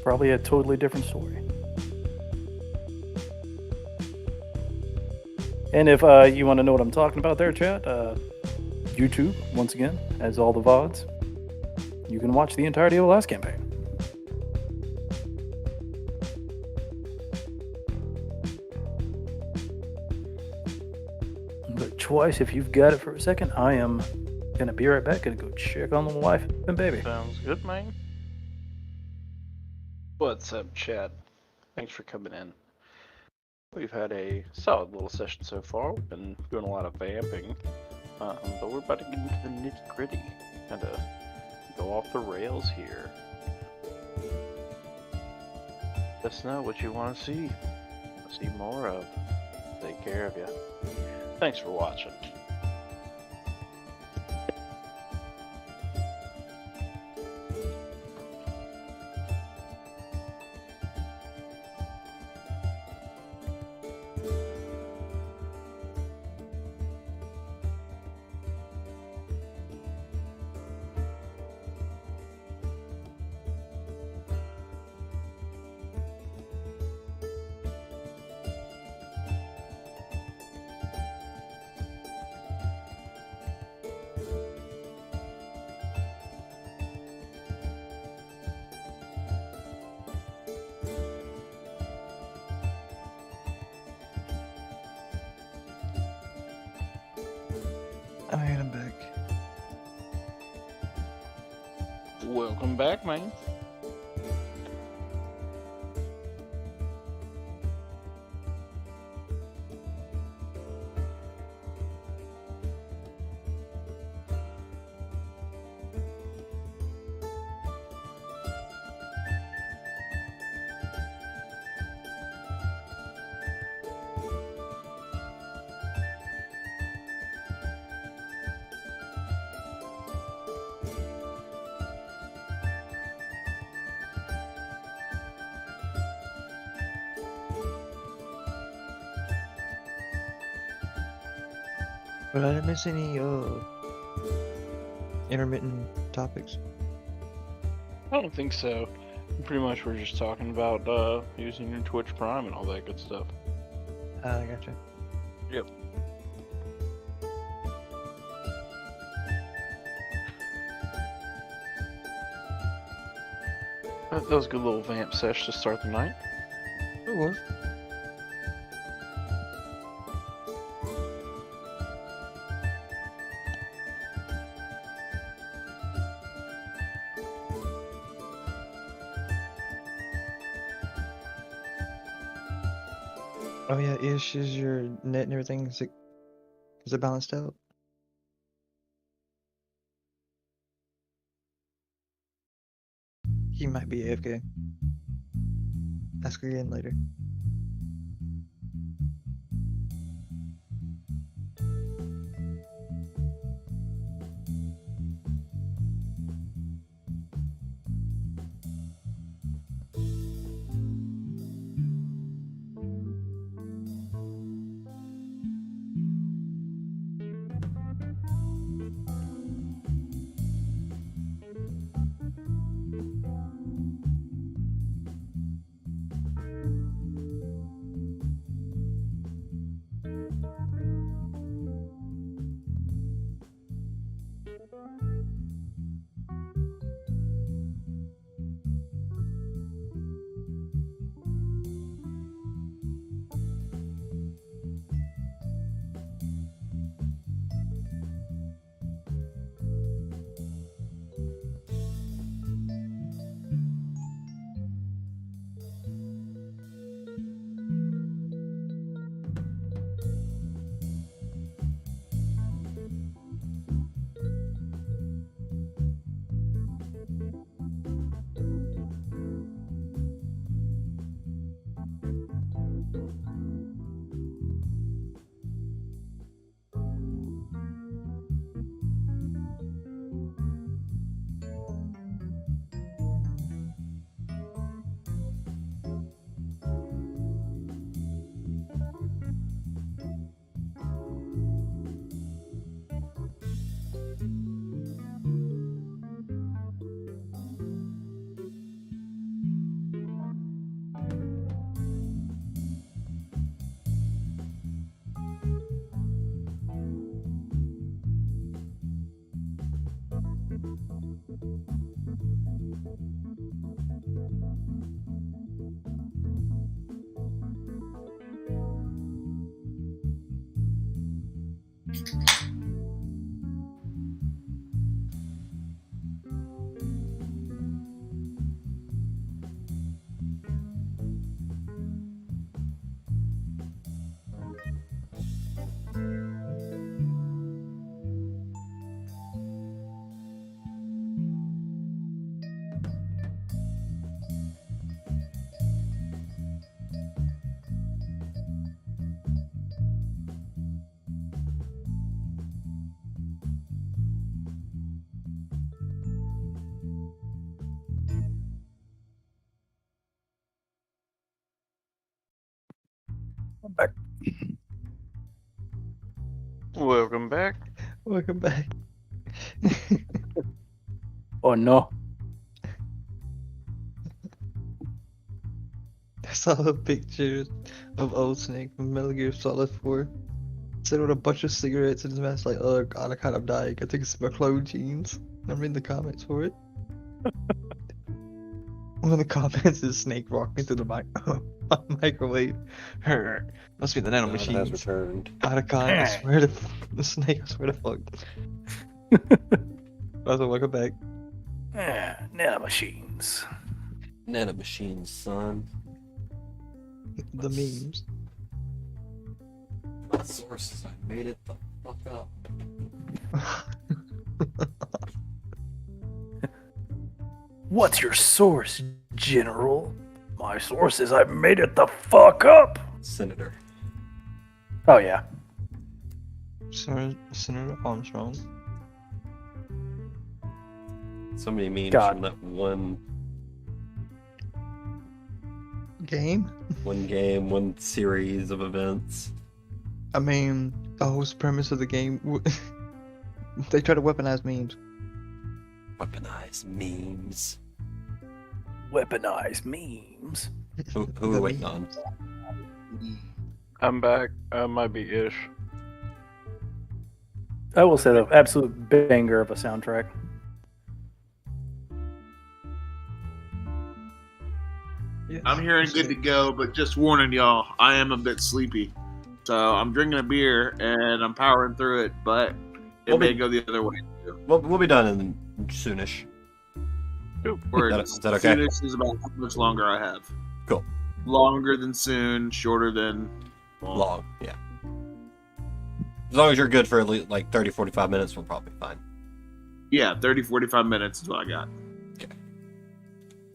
Probably a totally different story. And if you want to know what I'm talking about there, chat, YouTube, once again, has all the VODs. You can watch the entirety of the last campaign. But twice, if you've got it for a second, I am going to be right back and go check on the wife and baby. Sounds good, man. What's up, chat? Thanks for coming in. We've had a solid little session so far. We've been doing a lot of vamping, but we're about to get into the nitty-gritty. Kind of go off the rails here. Let us know what you want to see more of. Take care of you. Thanks for watching. Alright, I'm back. Welcome back, man. But I didn't miss any intermittent topics. I don't think so. Pretty much we're just talking about using your Twitch Prime and all that good stuff. I gotcha. Yep. That was a good little vamp sesh to start the night. It was. Oh yeah, Ish, is your net and everything, is it balanced out? He might be AFK. Ask again later. I'm back. Welcome back. Welcome back. Oh no. I saw a picture of Old Snake from Metal Gear Solid 4. Said with a bunch of cigarettes in his mouth, like, oh god, I kind of dying. I think it's my clone jeans. I'm reading the comments for it. One of the comments is Snake walking through the microwave. Must be the nano God has machines. returned. Otacon, I swear to the Snake, I swear to fuck. Also, welcome back. Nanomachines. Nanomachines, son. The memes. Sources, I made it the fuck up. What's your source, General? My source is I made it the fuck up. Senator. Oh yeah. Senator Armstrong. So many memes God. from that one Game? game, one series of events. I mean, the whole premise of the game, they try to weaponize memes. Weaponized memes. Weaponized memes. Who are we waiting on? I'm back. Might be Ish. I will say the absolute banger of a soundtrack. Yeah. I'm hearing good to go, but just warning y'all, I am a bit sleepy. So I'm drinking a beer and I'm powering through it, but it may go the other way too. We'll be done in soonish. Or Is that okay? Soonish is about how much longer I have. Cool. Longer than soon, shorter than long. Yeah. As long as you're good for at least like 30, 45 minutes, we're probably fine. Yeah, 30, 45 minutes is what I got.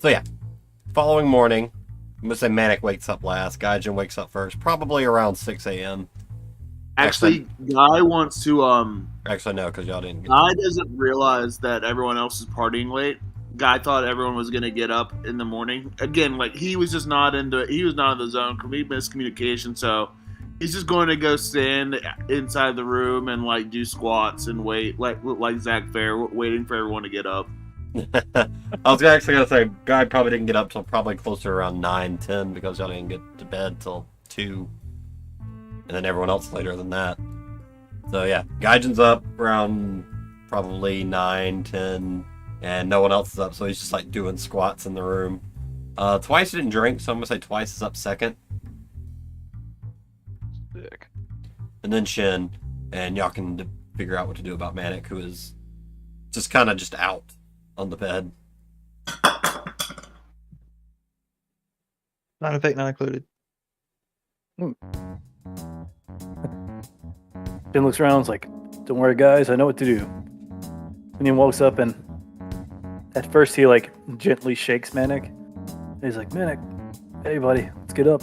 So yeah, following morning, I'm gonna say Manic wakes up last. Gaijin wakes up first, probably around 6 a.m. Actually, Guy wants to Actually, no, because y'all didn't get Guy doesn't realize that everyone else is partying late. Guy thought everyone was gonna get up in the morning. Again, like he was just not in the zone. Complete miscommunication. So he's just going to go stand inside the room and like do squats and wait, like Zach Fair, waiting for everyone to get up. I was actually gonna say Guy probably didn't get up till probably closer around 9, 10 because y'all didn't get to bed till 2, and then everyone else later than that. So yeah, Gaijin's up around probably 9, 10, and no one else is up, so he's just like doing squats in the room. Twice didn't drink, so I'm gonna say Twice is up second, Sick. and then Shin, and y'all can figure out what to do about Manic, who is just kind of just out on the bed. Sound effect not included. Finn looks around, is like, "Don't worry, guys, I know what to do." And he walks up, and at first he like gently shakes Manic. And he's like, "Manic, hey buddy, let's get up."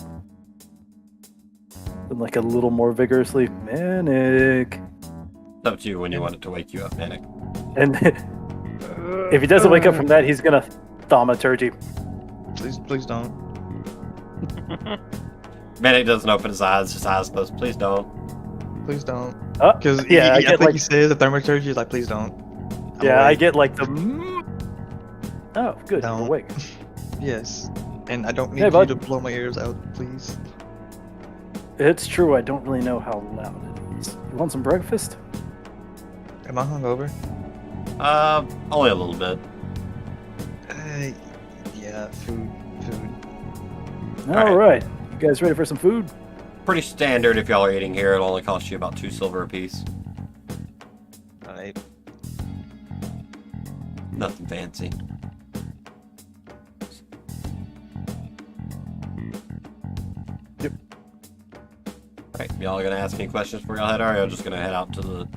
And like a little more vigorously, "Manic." It's up to you when you want it to wake you up, Manic. And if he doesn't wake up from that, he's gonna thaumaturgy. Please don't. Manic doesn't open his eyes, just eyes closed. Please don't. Please don't. Because Because yeah, I I get think like he says the thaumaturgy is like, please don't. I'm yeah, I awake. get like the. Oh, good. Don't. I'm awake. Yes, and I don't need Hey, you bud. to blow my ears out, please. It's true. I don't really know how loud it is. You want some breakfast? Am I hungover? Only a little bit. Yeah, food. All right. You guys ready for some food? Pretty standard if y'all are eating here. It'll only cost you about 2 silver apiece. Alright. Nothing fancy. Yep. Alright, y'all are gonna ask me questions before y'all head out, or y'all just gonna head out to the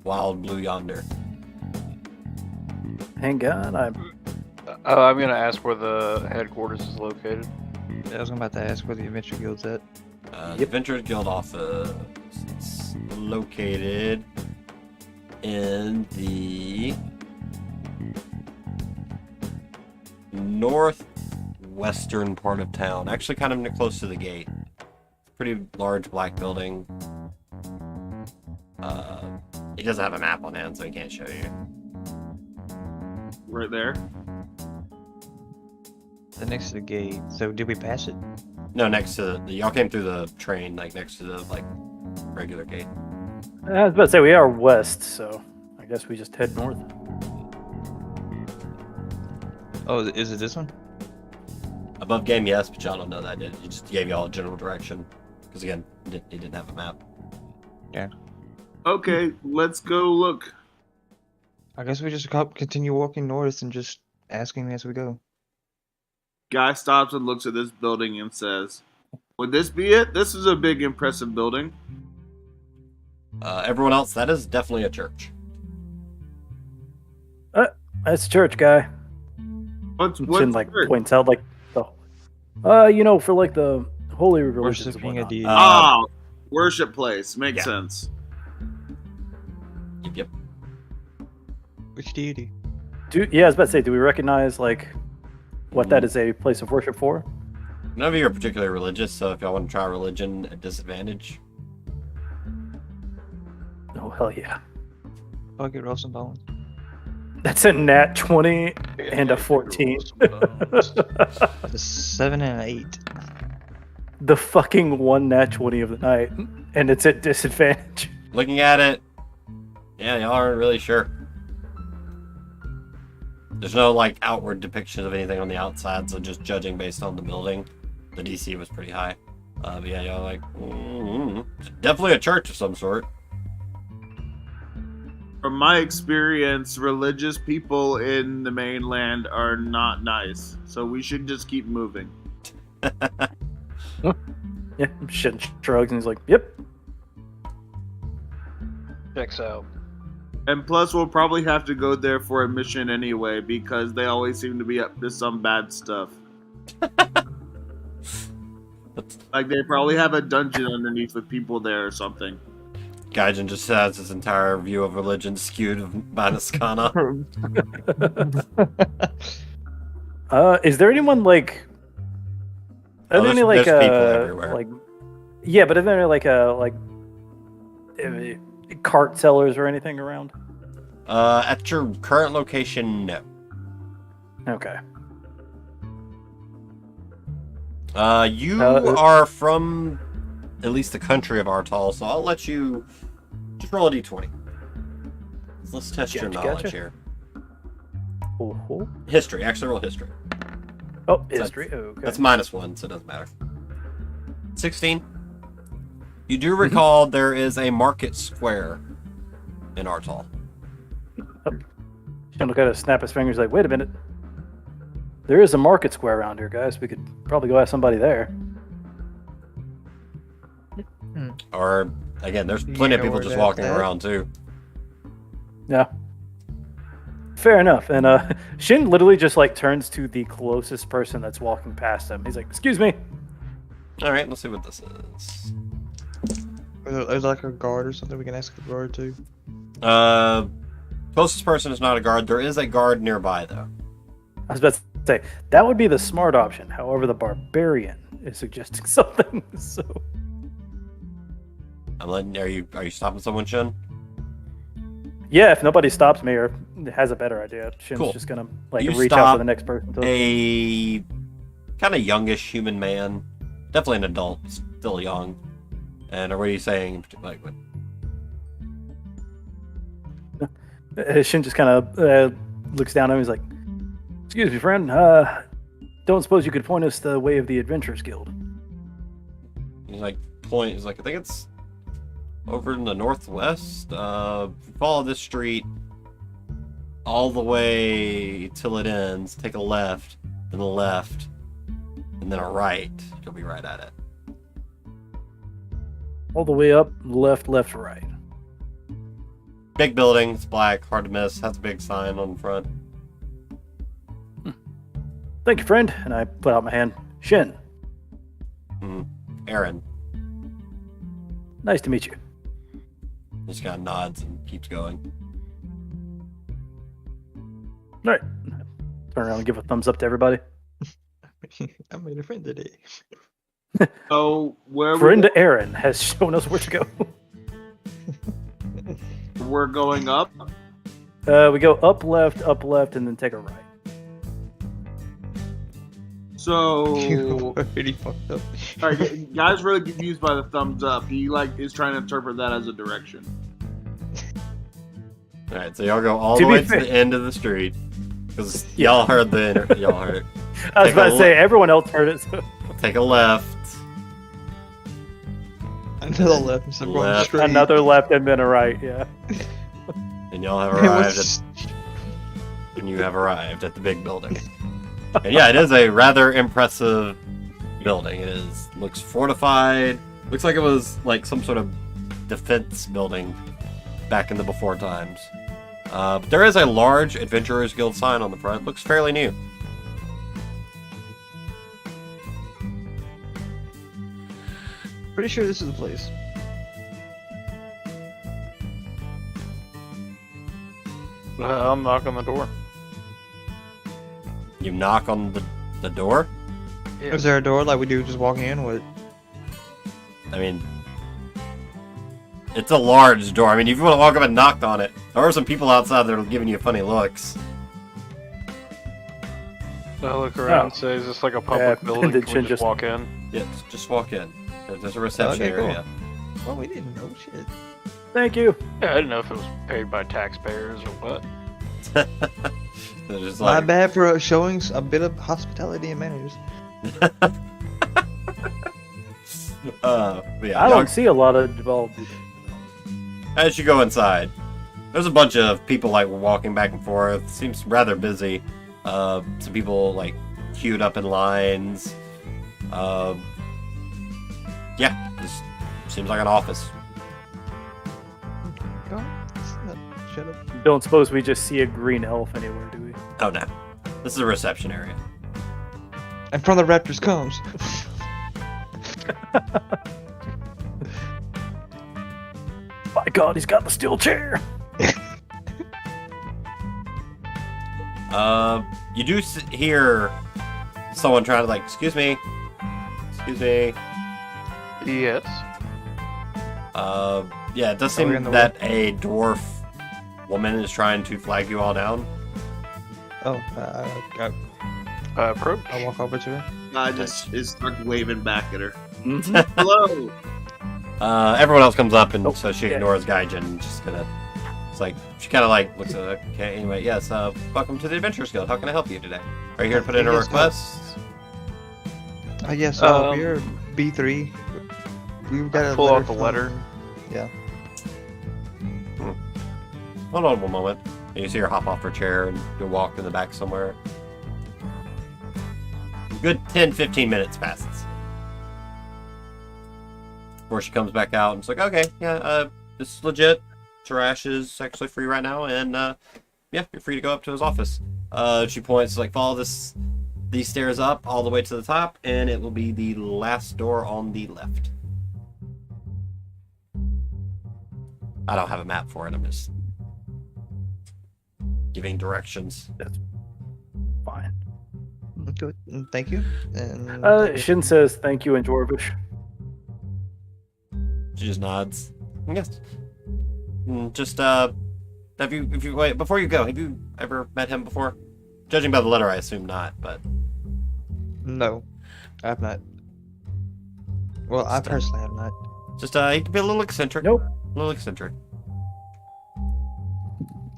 wild blue yonder? Hang on. I'm I'm gonna ask where the headquarters is located. I was about to ask where the Adventure Guild's at. The Adventurers Guild office is located in the northwestern part of town. Actually, kind of close to the gate. Pretty large black building. He doesn't have a map on hand, so he can't show you. Right there. The next to the gate. So did we pass it? No, next to y'all came through the train, like next to the regular gate. I was about to say we are west, so I guess we just head north. Oh, is it this one? Above game, yes, but y'all don't know that. He just gave y'all a general direction because again, he didn't have a map. Okay, let's go look. I guess we just continue walking north and just asking as we go. Guy stops and looks at this building and says, "Would this be it? This is a big, impressive building." Everyone else, that is definitely a church. That's church guy. What's Chin like church? points out like the for like the holy religions and Worshipping a whatnot. deity. Ah, worship place. Makes Yeah. sense. Yep. Which deity? Yeah, I was about to say, do we recognize like what that is a place of worship for? None of you are particularly religious, so if y'all want to try religion at disadvantage, Oh hell yeah! Fuck it, roll some bones. That's a nat 20 and a 14. A 7 and an 8. The fucking one nat 20 of the night, and it's at disadvantage. looking at it, yeah, y'all aren't really sure. There's no like outward depiction of anything on the outside, so just judging based on the building, the DC was pretty high. But yeah, y'all like definitely a church of some sort. From my experience, religious people in the mainland are not nice, so we should just keep moving. Yeah, Shin shrugs and he's like, "Yep." Checks out. And plus, we'll probably have to go there for a mission anyway because they always seem to be up to some bad stuff. Like they probably have a dungeon underneath with people there or something. Gaijin just has his entire view of religion skewed by Niskana. Is there anyone like? Are there any like there's people everywhere. like? Yeah, but are there like cart sellers or anything around? At your current location, no. Okay. You are from at least the country of Artal, so I'll let you just roll a d20. Let's test your knowledge here. Oh, History. Actually, roll history. oh, history. Okay. That's -1, so it doesn't matter. 16. You do recall there is a market square in Artal. Shin will kind of snap his fingers like, "Wait a minute. There is a market square around here, guys. We could probably go ask somebody there." Or, again, there's You plenty of know people where just that's walking at? around, too. Yeah. Fair enough. And Shin literally just like turns to the closest person that's walking past him. He's like, "Excuse me." Alright, let's see what this is. There's like a guard or something we can ask the guard to. Closest person is not a guard. There is a guard nearby, though. I was about to say that would be the smart option. However, the barbarian is suggesting something. So I'm letting. Are you stopping someone, Shin? yeah, if nobody stops me or has a better idea, Shin's Cool. just gonna like You reach out stop to the next person. A kind of youngish human man, definitely an adult, still young. And what are you saying? Like, what? Shin just kind of looks down at him. He's like, "Excuse me, friend. Don't suppose you could point us the way of the Adventurers Guild?" He's like, point. He's like, I think it's over in the northwest. Follow this street all the way till it ends. Take a left, then a left, and then a right. You'll be right at it. All the way up, left, left, right. Big building. It's black, hard to miss. Has a big sign on the front. Thank you, friend. And I put out my hand. Shin, Aaron nice to meet you. just kind of nods and keeps going. All right. Turn around and give a thumbs up to everybody. I made a friend today. So where Friend Aaron has shown us where to go. we're going up. We go up, left, and then take a right. So Pretty fucked up. all right, guys, really confused by the thumbs up. He like is trying to interpret that as a direction. All right, so y'all go all To the be way to fair- the end of the street because y'all heard y'all heard it. I was Take about a to say, everyone else heard it. So. Take a left. Another left instead of going Left. straight. Another left and then a right, yeah. And y'all have Man, arrived what's- and you have arrived at the big building. And yeah, it is a rather impressive building. It looks fortified. Looks like it was like some sort of defense building back in the before times. But there is a large Adventurers Guild sign on the front. Looks fairly new. Pretty sure this is the place. I'll knock on the door. You knock on the door. Yeah. Is there a door like we do just walking in? What? I mean, it's a large door. I mean, if you want to walk up and knock on it, there are some people outside that are giving you funny looks. I look around Oh. and say, is this like a public Yeah, building? and then Can we Shin just just- walk in? Yeah, just walk in. There's a reception Okay, cool. area. Well, we didn't know shit. Thank you. Yeah, I didn't know if it was paid by taxpayers or what. They're just My like, bad for showing a bit of hospitality and manners. but yeah, I y'all- don't see a lot of developed. as you go inside, there's a bunch of people like walking back and forth. Seems rather busy. Some people like queued up in lines. Yeah, this seems like an office. God, shut up. Don't suppose we just see a green elf anywhere, do we? Oh no, this is a reception area. And from the Raptors comes. My God, he's got the steel chair. You do hear someone trying to excuse me. Yes. Yeah, it does Oh, we're seem in the that a dwarf woman is trying to flag you all down. Oh, Approach. I'll walk over to her. I just is start waving back at her. Mhm. Hello. Everyone else comes up, and Oh, so she yeah. ignores Gaijin and just kind of. It's like she kind of looks at it. Okay, anyway, yes. Welcome to the Adventurers Guild. How can I help you today? Are you here to put in a Yes, request? Yes, Um, we're B3. We've got a pull letter out the from- letter. Yeah. Hold on one moment. And you see her hop off her chair and go walk in the back somewhere. Good 10-15 minutes passes before she comes back out and it's like, okay, yeah, this is legit. Tarash is actually free right now, and yeah, you're free to go up to his office. She points follow these stairs up all the way to the top, and it will be the last door on the left. I don't have a map for it. I'm just giving directions. Fine. Good. Thank you. And Shin says thank you in Dwarvish. She just nods. Yes. Just have you wait before you go? Have you ever met him before? Judging by the letter, I assume not. But no, I've not. Well, I personally have not. just he can be a little eccentric. Nope. A little eccentric.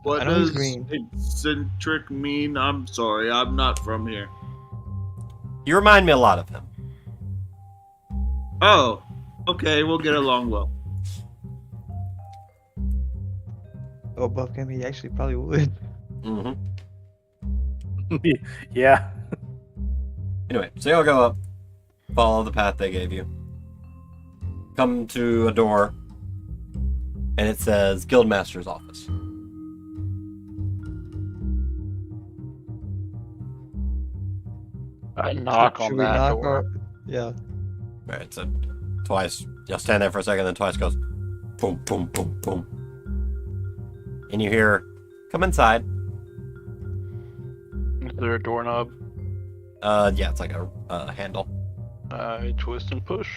What I know he's does green. eccentric mean? I'm sorry, I'm not from here. You remind me a lot of him. Oh, okay, we'll get along well. Oh, above him, he actually probably would. Mm-hmm. Yeah. Anyway, so y'all go up, follow the path they gave you, come to a door, and it says Guildmaster's office. I knock Should on we that knock door. or- Yeah. Alright, so twice. You'll stand there for a second, then twice goes boom, boom, boom, boom. And you hear, come inside. Is there a doorknob? Yeah, it's like a handle. I twist and push.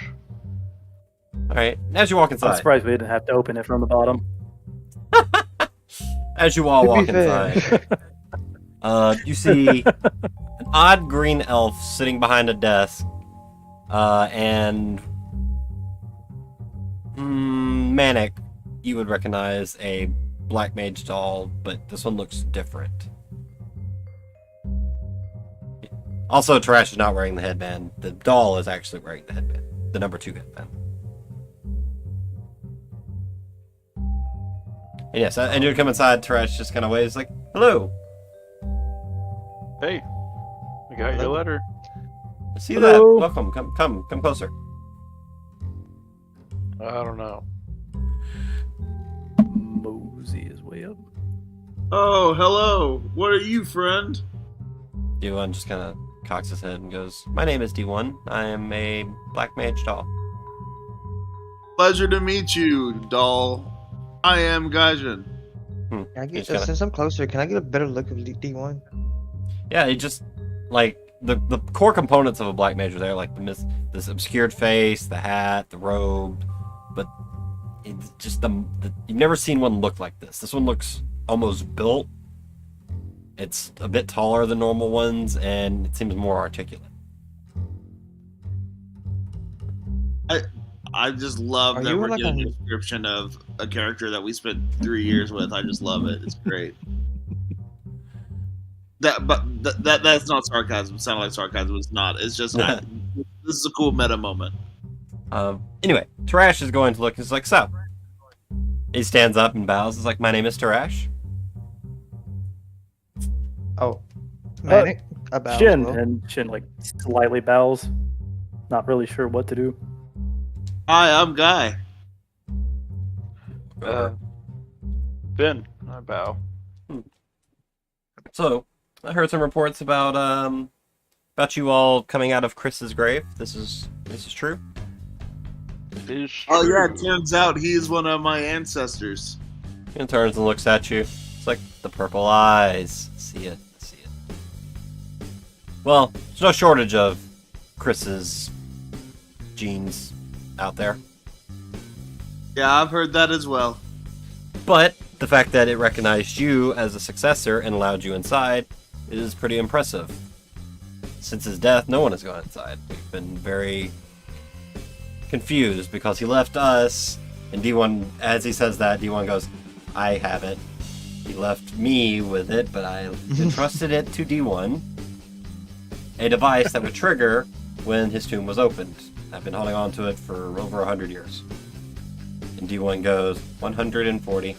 Alright, as you walk I'm inside, surprised we didn't have to open it from the bottom. as you all To be walk fair. inside, you see an odd green elf sitting behind a desk, and Manic, you would recognize a black mage doll, but this one looks different. Also, Tarash is not wearing the headband. The doll is actually wearing the headband, the number 2 headband. And yes, and you come inside. Tarash just kind of waves like, "Hello." Hey, I got your letter. I see Hello. that. Welcome. Come closer. I don't know. Mosey is way up. Oh, hello. What are you, friend? D1 just kind of cocks his head and goes, "My name is D1. I am a black mage doll." Pleasure to meet you, doll. I am Gaijin. Can I get, Just gotta- since I'm closer, can I get a better look of D1? Yeah, he just the core components of a black mage are there, like this obscured face, the hat, the robe, but it's just you've never seen one look like this. This one looks almost built. It's a bit taller than normal ones, and it seems more articulate. I just love Are that you we're like getting a- a description of a character that we spent 3 years with. I just love it. It's great. That's not sarcasm. It sounded like sarcasm. It's not. It's just this is a cool meta moment. Anyway, Tarash is going to look. He's like, "So." He stands up and bows. He's like, "My name is Tarash." Oh, Manic. About Shin, and Shin slightly bows, not really sure what to do. Hi, I'm Guy. Ben, I bow. So, I heard some reports about you all coming out of Chris's grave. This is true? Oh yeah, it turns out he's one of my ancestors. He turns and looks at you. It's like the purple eyes. See it. Well, there's no shortage of Chris's genes out there. Yeah, I've heard that as well. But the fact that it recognized you as a successor and allowed you inside is pretty impressive. Since his death, no one has gone inside. We've been very confused because he left us, and D1, as he says that, D1 goes, I have it. He left me with it, but I entrusted it to D1. A device that would trigger when his tomb was opened. I've been holding on to it for over 100 years. And D1 goes, 140.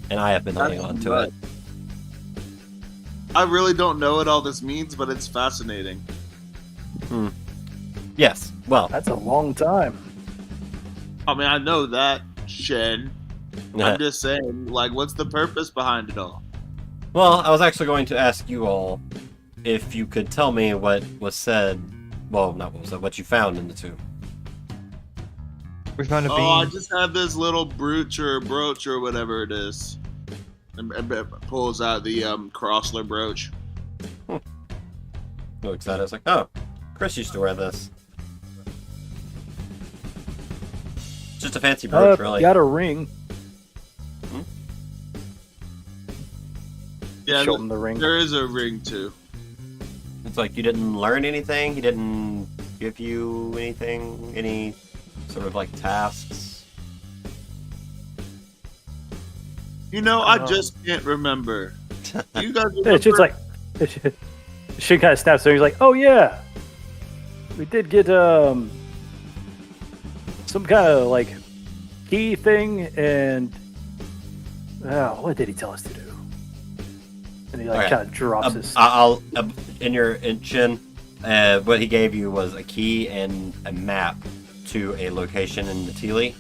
And I have been holding on to it. I really don't know what all this means, but it's fascinating. Yes, well. That's a long time. I mean, I know that, Shen. I'm just saying, like, what's the purpose behind it all? Well, I was actually going to ask you all if you could tell me what was said. Well, not what was said, what you found in the tomb. We found a bean. Oh, I just have this little brooch or whatever it is. And pulls out the Crossler brooch. So excited. I was like, oh, Chris used to wear this. It's just a fancy brooch, really. Got a ring. Yeah, Show him the ring. There is a ring too. It's like you didn't learn anything. He didn't give you anything, any sort of like tasks. You know, I just can't remember. You guys remember? Yeah, it's like she kind of snaps there. He's like, "Oh yeah, we did get some kind of like key thing, and what did he tell us to do?" And he like Okay. kind of drops his. I'll in Chin. What he gave you was a key and a map to a location in Natili.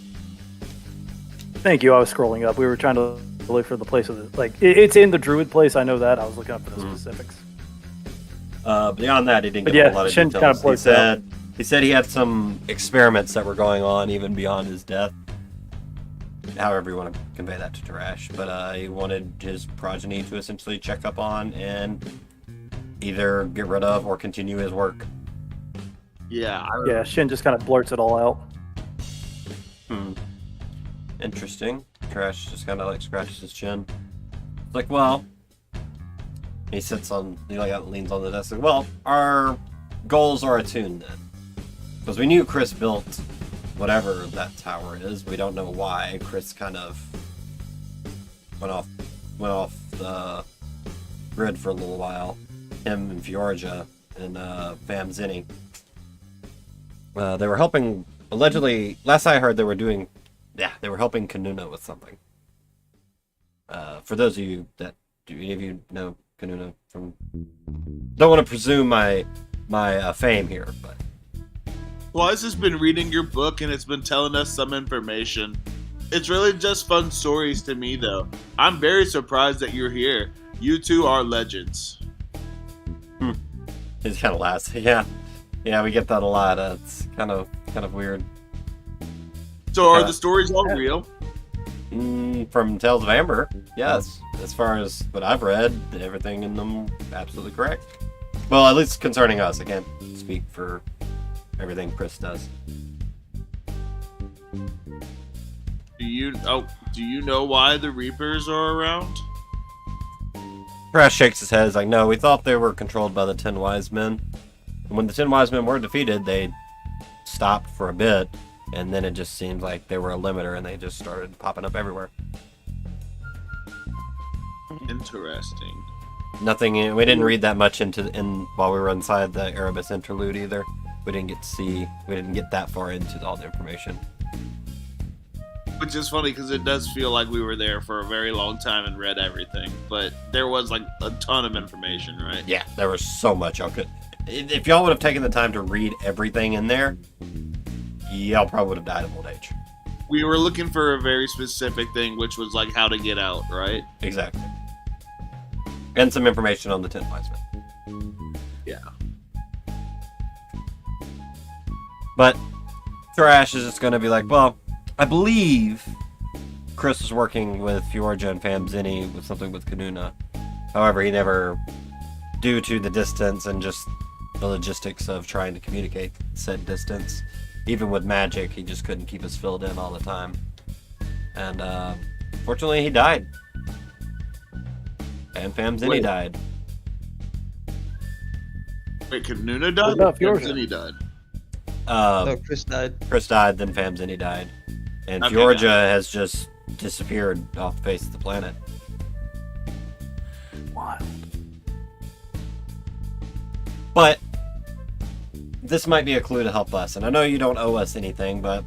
Thank you. I was scrolling up. We were trying to look for the place of the it's in the druid place. I know that. I was looking up for the specifics. Beyond that, he didn't But give yeah, a lot of Shin details. kind of blurts out. He said he had some experiments that were going on even beyond his death. However you want to convey that to Tarash, but he wanted his progeny to essentially check up on and either get rid of or continue his work. Yeah. Yeah, Shin just kind of blurts it all out. Interesting. Tarash just kind of like scratches his chin. It's like, well, he sits on, he like leans on the desk. Like, well, our goals are attuned then, because we knew Chris built whatever that tower is. We don't know why. Chris kind of went off the grid for a little while. Him and Fiorja and Vam Zinni. They were helping, allegedly, last I heard they were helping Kanuna with something. For those of you that, do any of you know Kanuna from, don't want to presume my fame here, but. Well, I've just been reading your book and it's been telling us some information. It's really just fun stories to me, though. I'm very surprised that you're here. You two are legends. It kind of laughs. Yeah, we get that a lot. It's kind of weird. So are the stories all real? From Tales of Amber, yes. As far as what I've read, everything in them absolutely correct. Well, at least concerning us. I can't speak for everything Chris does. Do you know why the Reapers are around? Tarash shakes his head. He's like, no, we thought they were controlled by the 10 Wise Men. And when the 10 Wise Men were defeated, they stopped for a bit, and then it just seems like they were a limiter, and they just started popping up everywhere. Interesting. Nothing. We didn't read that much while we were inside the Erebus interlude either. We didn't get that far into all the information. Which is funny because it does feel like we were there for a very long time and read everything, but there was like a ton of information, right? Yeah, there was so much. If y'all would have taken the time to read everything in there, y'all probably would have died of old age. We were looking for a very specific thing, which was like how to get out, right? Exactly. And some information on the 10 wise men. Yeah. But Tarash is just going to be like, well, I believe Chris was working with Fjorja and Famzini with something with Kanuna. However, he never, due to the distance and just the logistics of trying to communicate said distance, even with magic, he just couldn't keep us filled in all the time. And fortunately, he died. And Famzini Wait. died. Wait, Kanuna died? about Fjorja? Then he died. No, Chris died. Chris died, then Famzini died. And Okay, Fjorja got has just disappeared off the face of the planet. Wild. But this might be a clue to help us. And I know you don't owe us anything, but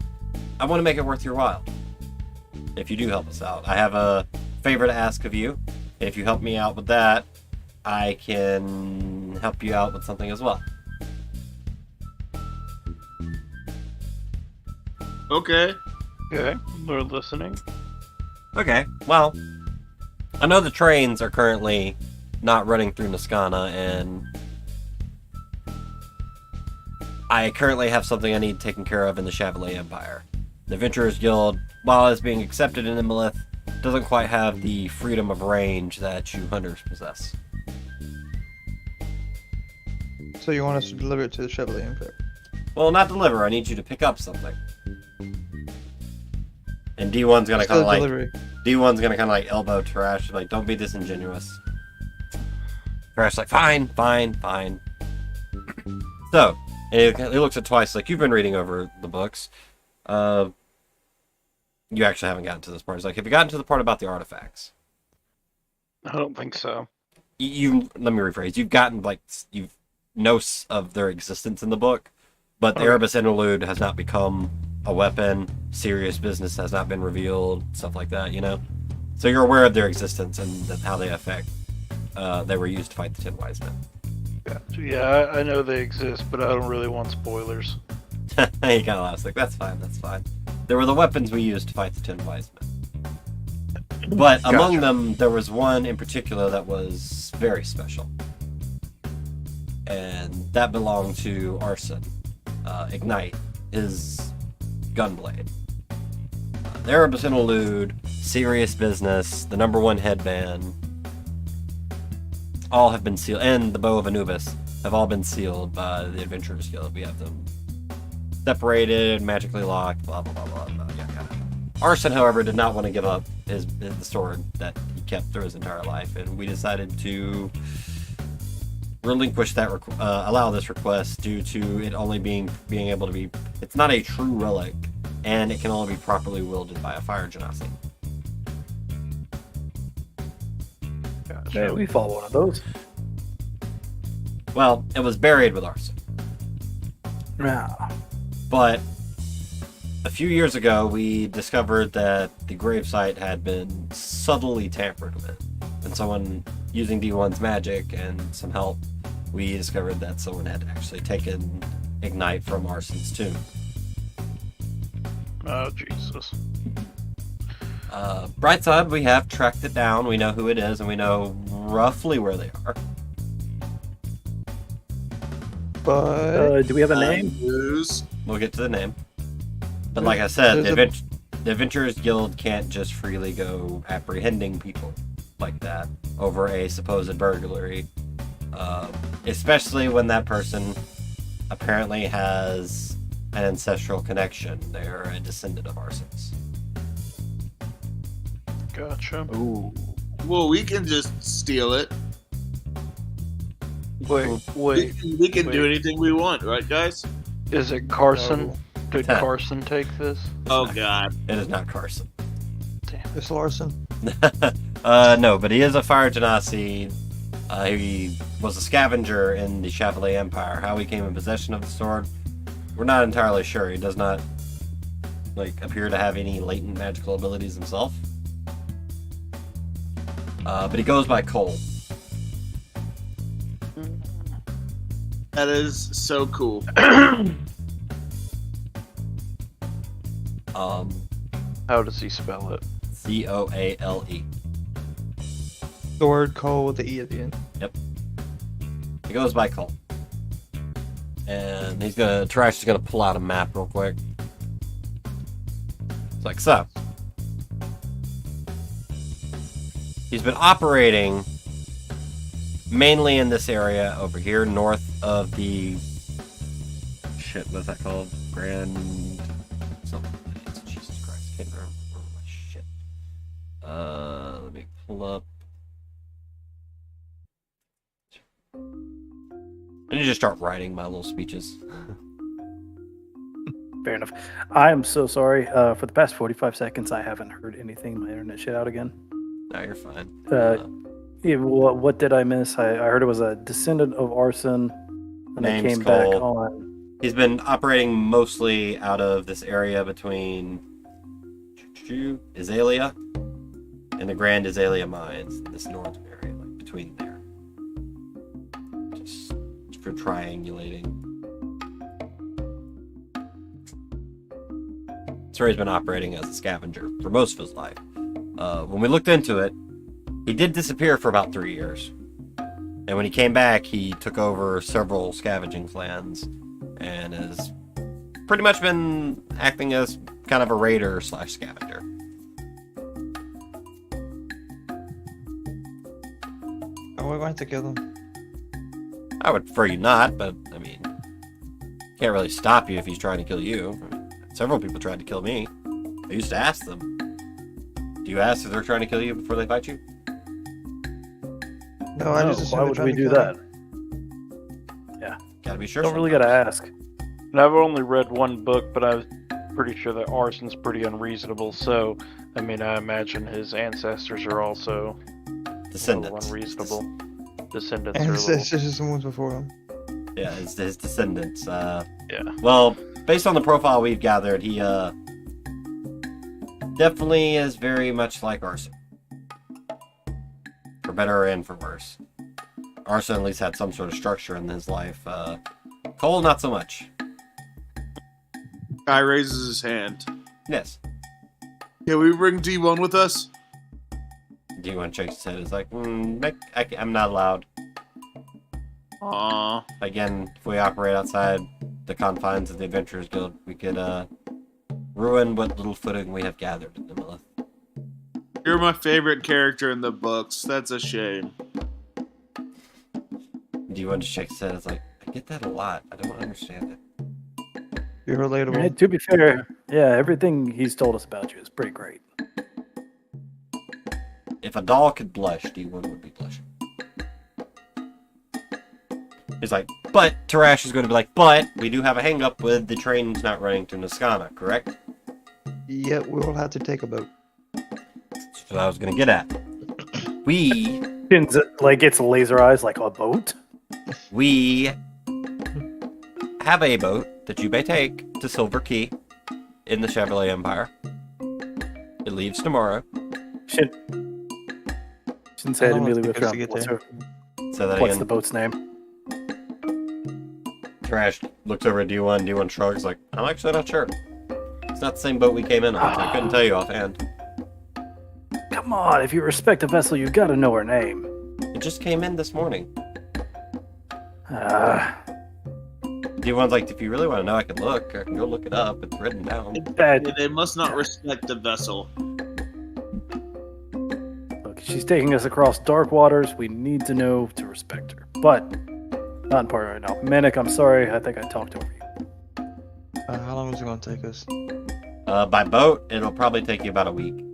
I want to make it worth your while. If you do help us out. I have a favor to ask of you. If you help me out with that, I can help you out with something as well. Okay. Okay, we're listening. Okay, well, I know the trains are currently not running through Niskana, and I currently have something I need taken care of in the Chevalier Empire. The Adventurers Guild, while it's being accepted in Imbolith, doesn't quite have the freedom of range that you hunters possess. So you want us to deliver it to the Chevalier Empire? Well, not deliver, I need you to pick up something. And D1's gonna Still kind of like delivery. D1's gonna kind of like elbow Tarash, like, don't be disingenuous. Tarash's like, fine. So, and he looks at Twice, like, you've been reading over the books. You actually haven't gotten to this part. He's like, have you gotten to the part about the artifacts? I don't think so. Let me rephrase. You've gotten, like, you've know of their existence in the book, but the Okay. Erebus Interlude has not become a weapon. Serious business has not been revealed. Stuff like that, you know? So you're aware of their existence and how they affect. They were used to fight the 10 Wise Men. Gotcha. Yeah, I know they exist, but I don't really want spoilers. He kind of laughs like, that's fine. They were the weapons we used to fight the 10 Wise Men. But among Gotcha. them, there was one in particular that was very special. And that belonged to Arson. Ignite, his gunblade. The Erebus Interlude, Serious Business, the #1 headband, all have been sealed, and the Bow of Anubis have all been sealed by the Adventurers Guild. We have them separated, magically locked, blah blah blah blah blah. Yeah, kind of. Arson, however, did not want to give up the sword that he kept through his entire life, and we decided to relinquish that, allow this request due to it only being able to be. It's not a true relic, and it can only be properly wielded by a fire genasi. Gotcha. Yeah, we follow one of those. Well, it was buried with Arson. Yeah. But a few years ago, we discovered that the gravesite had been subtly tampered with. And someone, using D1's magic and some help, we discovered that someone had actually taken Ignite from Arson's tomb. Oh, Jesus. Bright side, we have tracked it down. We know who it is, and we know roughly where they are. But Do we have a name? News. We'll get to the name. But like I said, There's the Adventurers Guild can't just freely go apprehending people like that over a supposed burglary. Especially when that person apparently has an ancestral connection. They're a descendant of Arson's. Gotcha. Ooh. Well, we can just steal it. Wait. We can do wait. anything we want, right, guys? Is it Carson? No. Did Carson take this? Oh God. It is not Carson. Damn. it's Larson. No, but he is a fire genasi. He was a scavenger in the Chevalier Empire. How he came in possession of the sword, we're not entirely sure. He does not appear to have any latent magical abilities himself. But he goes by Cole. That is so cool. How does he spell it? Coale. The word Cole with the E at the end. He goes by Cole. And Tarash is gonna pull out a map real quick. It's like, so. He's been operating mainly in this area over here, north of the... Shit, what's that called? Grand... something. Jesus Christ, can't remember my shit. Let me pull up... I need to just start writing my little speeches. Fair enough. I am so sorry. For the past 45 seconds, I haven't heard anything. My internet shit out again. No, you're fine. Yeah, what did I miss? I heard it was a descendant of arson, and I Name's came back Cole. on. He's been operating mostly out of this area between Azalea and the Grand Azalea Mines, this northern area, like between there. Just for triangulating. That's where he's been operating as a scavenger for most of his life. When we looked into it, he did disappear for about 3 years. And when he came back, he took over several scavenging clans and has pretty much been acting as kind of a raider / scavenger. Oh, we're going to kill him. I would prefer you not, but I mean, can't really stop you if he's trying to kill you. I mean, several people tried to kill me. I used to ask them. Do you ask if they're trying to kill you before they fight you? No, I just why assumed would they're we trying do to kill that? me. Gotta be sure. Don't really gotta ask. And I've only read one book, but I was pretty sure that arson's pretty unreasonable. So, I mean, I imagine his ancestors are also Descendants. a little unreasonable. Descendants And are a it's little... just someone's before him. Yeah, his descendants. Yeah. Well, based on the profile we've gathered, he definitely is very much like Arson. For better and for worse. Arson at least had some sort of structure in his life. Cole, not so much. Guy raises his hand. Yes. Can we bring D1 with us? D1 shakes his head. It's like, I'm not allowed. Aww. Again, if we operate outside the confines of the Adventurers Guild, we could ruin what little footing we have gathered in the Millith. You're my favorite character in the books. That's a shame. D1 just shakes his head. It's like, I get that a lot. I don't understand it. You're relatable. Right, to be fair, yeah, everything he's told us about you is pretty great. If a doll could blush, D1 would be blushing. He's like, but Tarash is going to be like, but we do have a hang up with the trains not running to Niskana, correct? Yeah, we will have to take a boat. That's what I was going to get at. We Like it's laser eyes like a boat. We have a boat that you may take to Silver Key in the Chevrolet Empire. It leaves tomorrow. Shouldn't say it How long immediately does it with take us to get what's, there? So that what's again, the boat's name? Trash looks over at D1. D1 shrugs like, I'm actually not sure. It's not the same boat we came in on. I couldn't tell you offhand. Come on, if you respect a vessel, you gotta know her name. It just came in this morning. D1's like, if you really want to know, I can look. I can go look it up. It's written down. That, They must not respect the vessel. look, she's taking us across dark waters. We need to know to respect her. But not important right now. Manic, I'm sorry. I think I talked over you. How long is it going to take us? By boat, it'll probably take you about a week.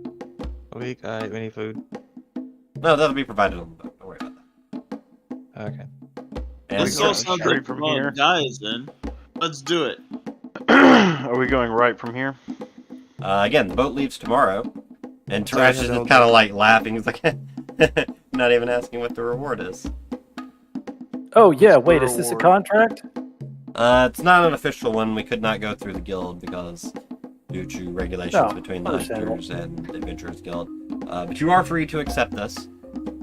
A week? Alright, we need food. No, that'll be provided on the boat. Don't worry about that. Okay. And This go all sounds straight like from fun. here. Guys, then. Let's do it. Are we going right from here? again, the boat leaves tomorrow. And Sorry, I Tarash had is to hold kind of back. like laughing. He's like, not even asking what the reward is. Oh yeah, What's the wait, is this a reward? contract? It's not an official one. We could not go through the guild because due to regulations No, between the understandable. Hunters and the Adventurers Guild. But you are free to accept this.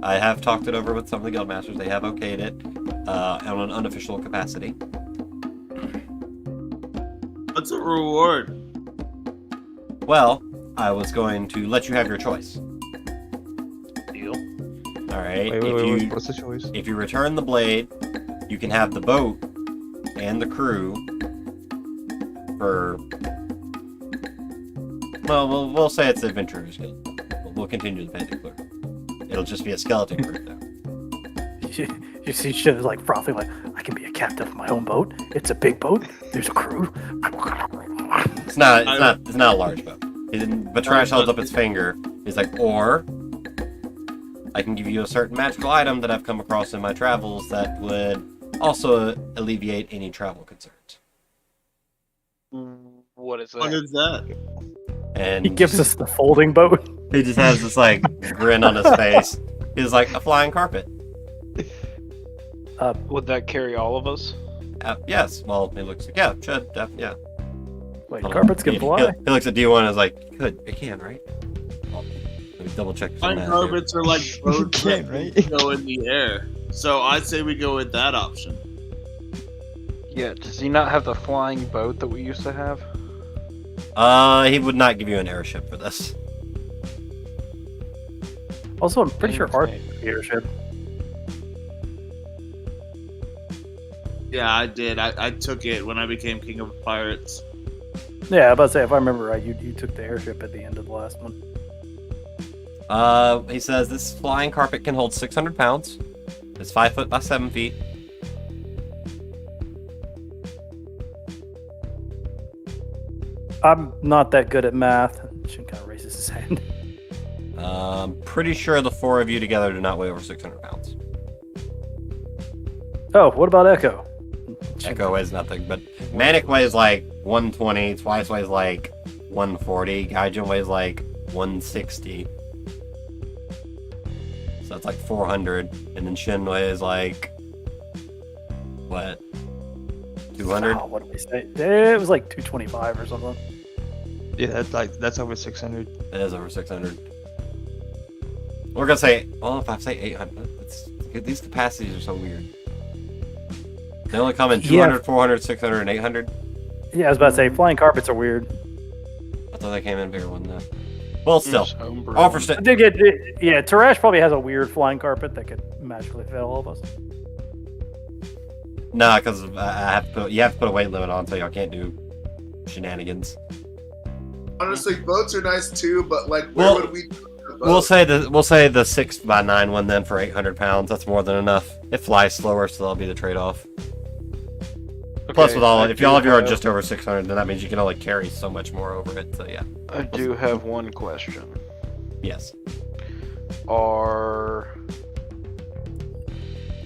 I have talked it over with some of the guild masters. They have okayed it. on an unofficial capacity. What's a reward? Well, I was going to let you have your choice. Deal. All right. Wait, what's the choice? If you return the blade, you can have the boat and the crew for. Well, we'll say it's the Adventurers Guild. We'll continue the Phantom Clerk. It'll just be a skeleton crew though. You see shit is like frothing, like, I can be a captain of my own boat. It's a big boat. There's a crew. It's not a large boat. But Tarash holds up its finger. He's like, or I can give you a certain magical item that I've come across in my travels that would also alleviate any travel concerns. What is What that? is that? And He gives us the folding boat. he just has this like grin on his face. He's like a flying carpet. Would that carry all of us? Yes. Well, it looks like should yeah. Wait, Hold on. carpets can fly. He looks at D1 and is like, good, it can, right? Well, let me double check. Flying carpets are like boats can, that right? go in the air. So I'd say we go with that option. Yeah. Does he not have the flying boat that we used to have? He would not give you an airship for this. Also, I'm pretty sure our Interesting. leadership. Yeah, I did. I took it when I became king of pirates. Yeah, I was about to say, if I remember right, you took the airship at the end of the last one. He says this flying carpet can hold 600 pounds. It's 5 foot by 7 feet. I'm not that good at math. Shin kind of raises his hand. Pretty sure the four of you together do not weigh over 600 pounds. Oh, what about Echo? Echo weighs nothing, but Manic weighs like 120, Twice weighs like 140, Gaijin weighs like 160. So that's like 400, and then Shin weighs like, what, 200? Oh, what did we say? It was like 225 or something. Yeah, that's over 600. It is over 600. We're gonna say, well, if I say 800, these capacities are so weird. They only come in 200, 400, 600, and 800. Yeah, I was about to say, flying carpets are weird. I thought they came in bigger one though. Well, still, Just homebrew. all for I did get, yeah, Tarash probably has a weird flying carpet that could magically fit all of us. Nah, because you have to put a weight limit on, so y'all can't do shenanigans. Honestly, boats are nice too, but like, Well, where would we? Do a boat? We'll say the 6x9 one then for 800 pounds. That's more than enough. It flies slower, so that'll be the trade-off. Plus, Okay, with all, I if do all of you are have- just over 600, then that means you can only carry so much more over it. So yeah, I do have one question. yes. Are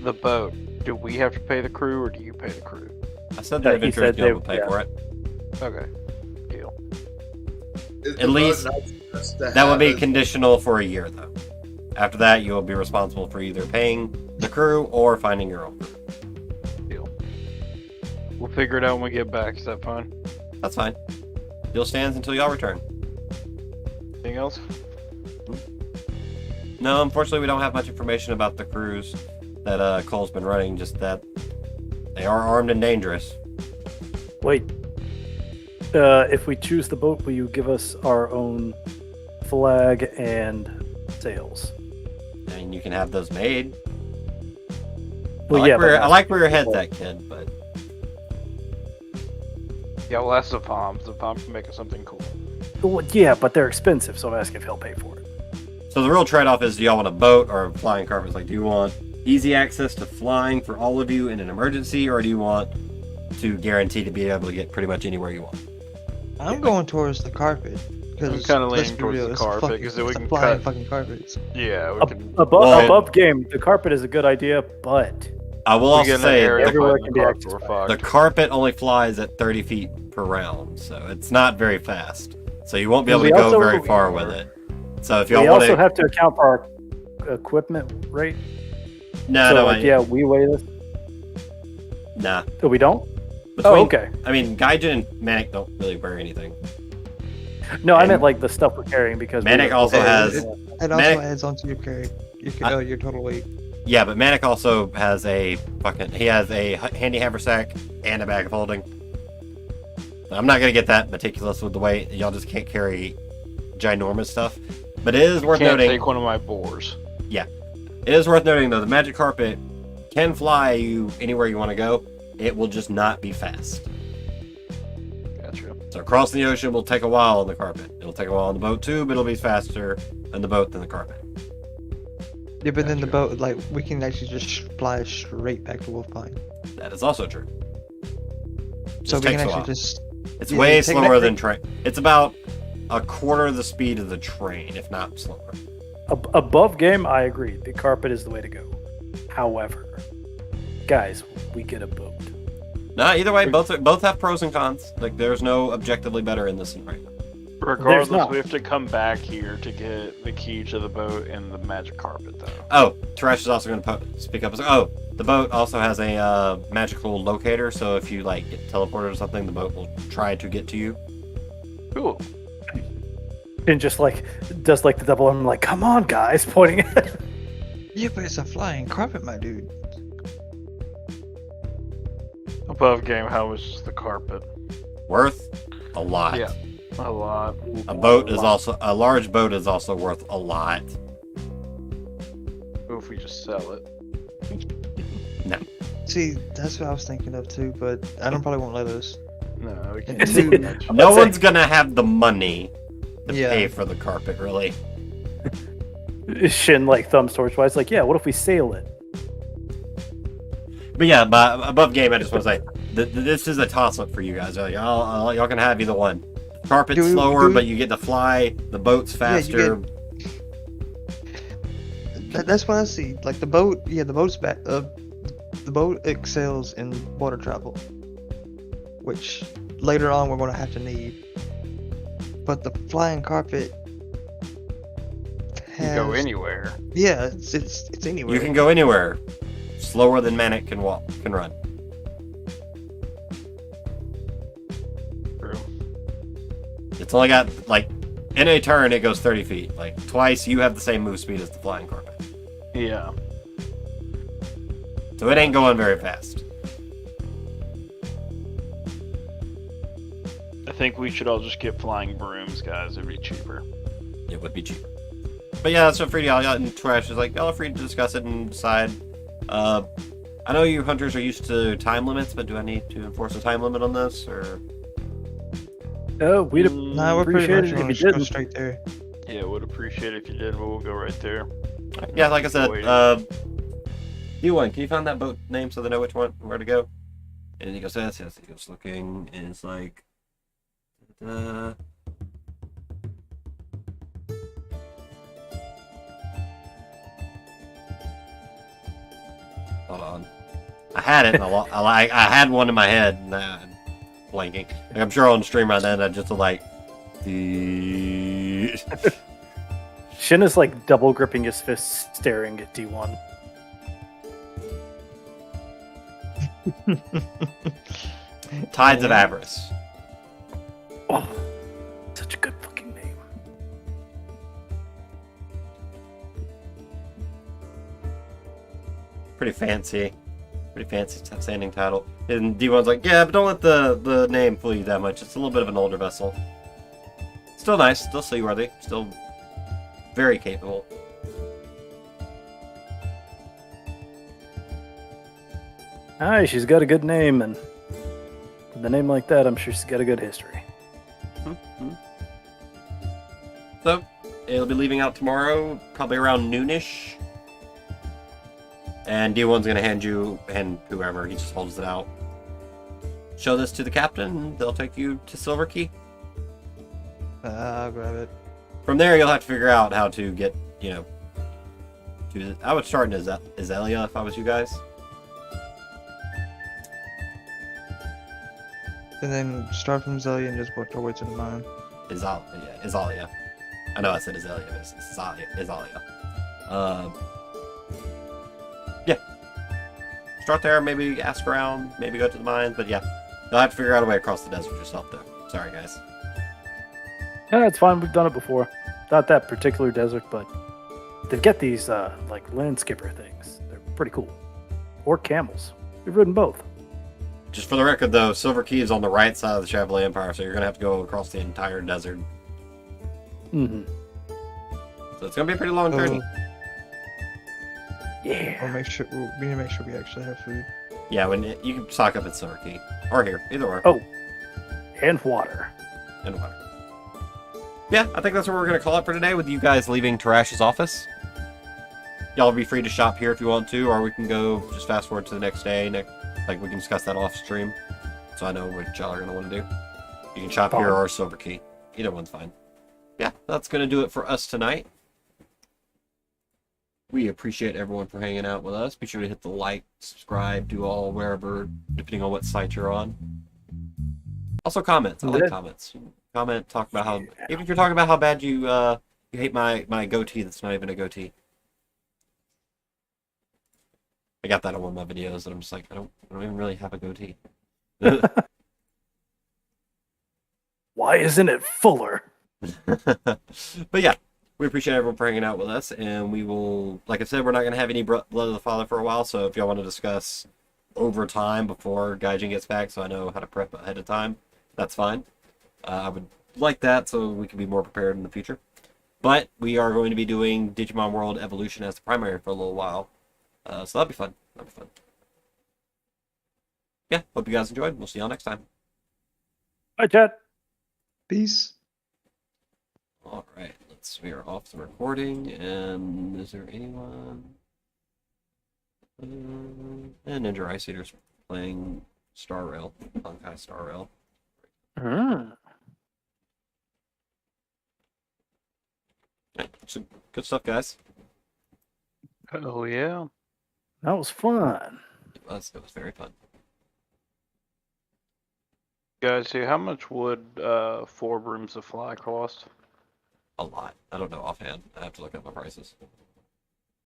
the boat? Do we have to pay the crew, or do you pay the crew? I said Yeah, the he Adventurers said Guild they- will pay yeah. for it. Okay. Deal. Is the at boat least- nice enough to That would have be as- conditional for a year, though. After that, you will be responsible for either paying the crew or finding your own crew. Deal. We'll figure it out when we get back. Is that fine? That's fine. Deal stands until y'all return. Anything else? No, unfortunately, we don't have much information about the crews that Cole's been running. Just that they are armed and dangerous. Wait. If we choose the boat, will you give us our own flag and sails? I mean, you can have those made. Well, I yeah, I like where your head's at, kid. But Yeah, well, that's the palm. The palm can make us something cool. Well, yeah, but they're expensive, so I'm asking if he'll pay for it. so the real trade-off is: do y'all want a boat or a flying carpet? Like, do you want easy access to flying for all of you in an emergency, or do you want to guarantee to be able to get pretty much anywhere you want? I'm going towards the carpet. I'm Because kinda let's leaning be towards real, the it's carpet, fucking- 'cause then we it's can flying cut- fucking carpets. Yeah, we can. Above, Well- above game, the carpet is a good idea, but I will we also get in an say area everywhere fighting can the be carpet, accessed we're by- the fucked. carpet only flies at 30 feet per round, so it's not very fast. So you won't be able We to go also- very far with it. So if y'all we want also to, have to account for our equipment rate. no, so, no, like, yeah, we weigh this. nah. Oh, we don't? Between, Oh, okay. I mean, Gaijin and Manic don't really wear anything. No, I And- meant like the stuff we're carrying because Manic also has. It also Manic- adds onto your carry, your total weight. Yeah, but Manic also has a he has a handy haversack and a bag of holding. I'm not gonna get that meticulous with the weight. Y'all just can't carry ginormous stuff. But it is worth Can't noting. take one of my boars. It is worth noting though, the magic carpet can fly you anywhere you want to go. It will just not be fast. Gotcha. So crossing the ocean will take a while on the carpet. It'll take a while on the boat too, but it'll be faster on the boat than the carpet. Yeah, but then the Gotcha. boat, like, we can actually just fly straight back to Wolfine. That is also true. So Just we takes can a actually while. just. It's yeah, way take slower that- than train. It's about a quarter of the speed of the train, if not slower. Above game, I agree. The carpet is the way to go. However, guys, we get a boat. No, either way, both have pros and cons. Like, there's no objectively better in this one right now. Regardless, not. we have to come back here to get the key to the boat and the magic carpet, though. Oh, Tarash is also going to speak up. Oh, the boat also has a magical locator, so if you like get teleported or something, the boat will try to get to you. Cool. And just like does like the double arm, like, come on, guys, pointing at. Yeah, but it's a flying carpet, my dude. Above game, how was the carpet? Worth a lot. Yeah. A lot. A large boat is also worth a lot. What if we just sell it? See, that's what I was thinking of too, but Adam probably won't let us. No, we can't It's do too- that. No That's it. one's gonna have the money to Yeah. pay for the carpet, really. Shin like thumbs towards wise, like, yeah, what if we sail it? But yeah, above game, I just want to say this is a toss up for you guys. Y'all can have either one. Carpet's slower, but you get to fly. The boat's Yeah, you faster. That's what I see. Like the boat, yeah, the boat's back. The boat excels in water travel, which later on we're going to have to need. But the flying carpet You has, go anywhere. yeah, it's anywhere. You can go anywhere. Slower than Manic can run. True. It's only got like in a turn it goes 30 feet. Like twice you have the same move speed as the flying carpet. Yeah. So it ain't going very fast. I think we should all just get flying brooms, guys. It'd be cheaper. It would be cheaper. But yeah, that's free to y'all. And Tarash is like, y'all are free to discuss it and decide. I know you hunters are used to time limits, but do I need to enforce a time limit on this, or? Oh, we'd Nah, we're pretty appreciate much it going if to you go didn't. straight there. Yeah, would appreciate it if you did, but we'll go right there. Yeah, like I said, Wait. D1, can you find that boat name so they know where to go? And he goes, yes. He goes looking, and it's like, hold on. I had it, and I had one in my head, and I'm blanking. Like, I'm sure on stream right then, I just like, the. Shin is like double gripping his fists, staring at D1. Tides of Avarice. Oh, such a good fucking name. Pretty fancy sounding title. And D1's like, yeah, but don't let the name fool you that much. It's a little bit of an older vessel. Still nice, still seaworthy, still very capable. Aye, she's got a good name, and with a name like that, I'm sure she's got a good history. So, it'll be leaving out tomorrow, probably around noonish. And D1's gonna hand whoever, he just holds it out. Show this to the captain, and they'll take you to Silver Key. I'll grab it. From there, you'll have to figure out how to get, I would start in Azalea if I was you guys. And then start from Zelia and just work our way to the mine. Azalea. I know I said Azalea, but it's Azalea. Yeah. Start there, maybe ask around, maybe go to the mines, but yeah. You'll have to figure out a way across the desert yourself, though. Sorry, guys. Yeah, it's fine. We've done it before. Not that particular desert, but they get these like land skipper things. They're pretty cool. Or camels. We've ridden both. Just for the record, though, Silver Key is on the right side of the Chevrolet Empire, so you're going to have to go across the entire desert. Mm-hmm. So it's going to be a pretty long journey. Yeah. We'll make sure we need to make sure we actually have food. Yeah, you can stock up at Silver Key. Or here, either or. Oh. And water. And water. Yeah, I think that's what we're going to call it for today, with you guys leaving Tarash's office. Y'all be free to shop here if you want to, or we can go just fast forward to the next day. Like, we can discuss that off stream, so I know what y'all are going to want to do. You can shop here or Silver Key. Either one's fine. Yeah, that's going to do it for us tonight. We appreciate everyone for hanging out with us. Be sure to hit the like, subscribe, do all wherever, depending on what site you're on. Also comments. I like comments. Comment, talk about how, even if you're talking about how bad you hate my goatee that's not even a goatee. I got that on one of my videos, and I'm just like, I don't even really have a goatee. Why isn't it fuller? But yeah, we appreciate everyone for hanging out with us, and we will, like I said, we're not going to have any Blood of the Father for a while, so if y'all want to discuss over time before Gaijin gets back, so I know how to prep ahead of time, that's fine. I would like that, so we can be more prepared in the future. But we are going to be doing Digimon World Evolution as the primary for a little while. So that'll be fun. Yeah, hope you guys enjoyed. We'll see y'all next time. Bye, chat. Peace. Alright, we are off the recording, and is there anyone? And Ninja Ice Eater's playing Star Rail, Honkai Star Rail. Yeah, so good stuff, guys. Oh yeah. That was fun. It was very fun. Guys, see how much would 4 brooms of fly cost? A lot. I don't know offhand. I have to look up my prices.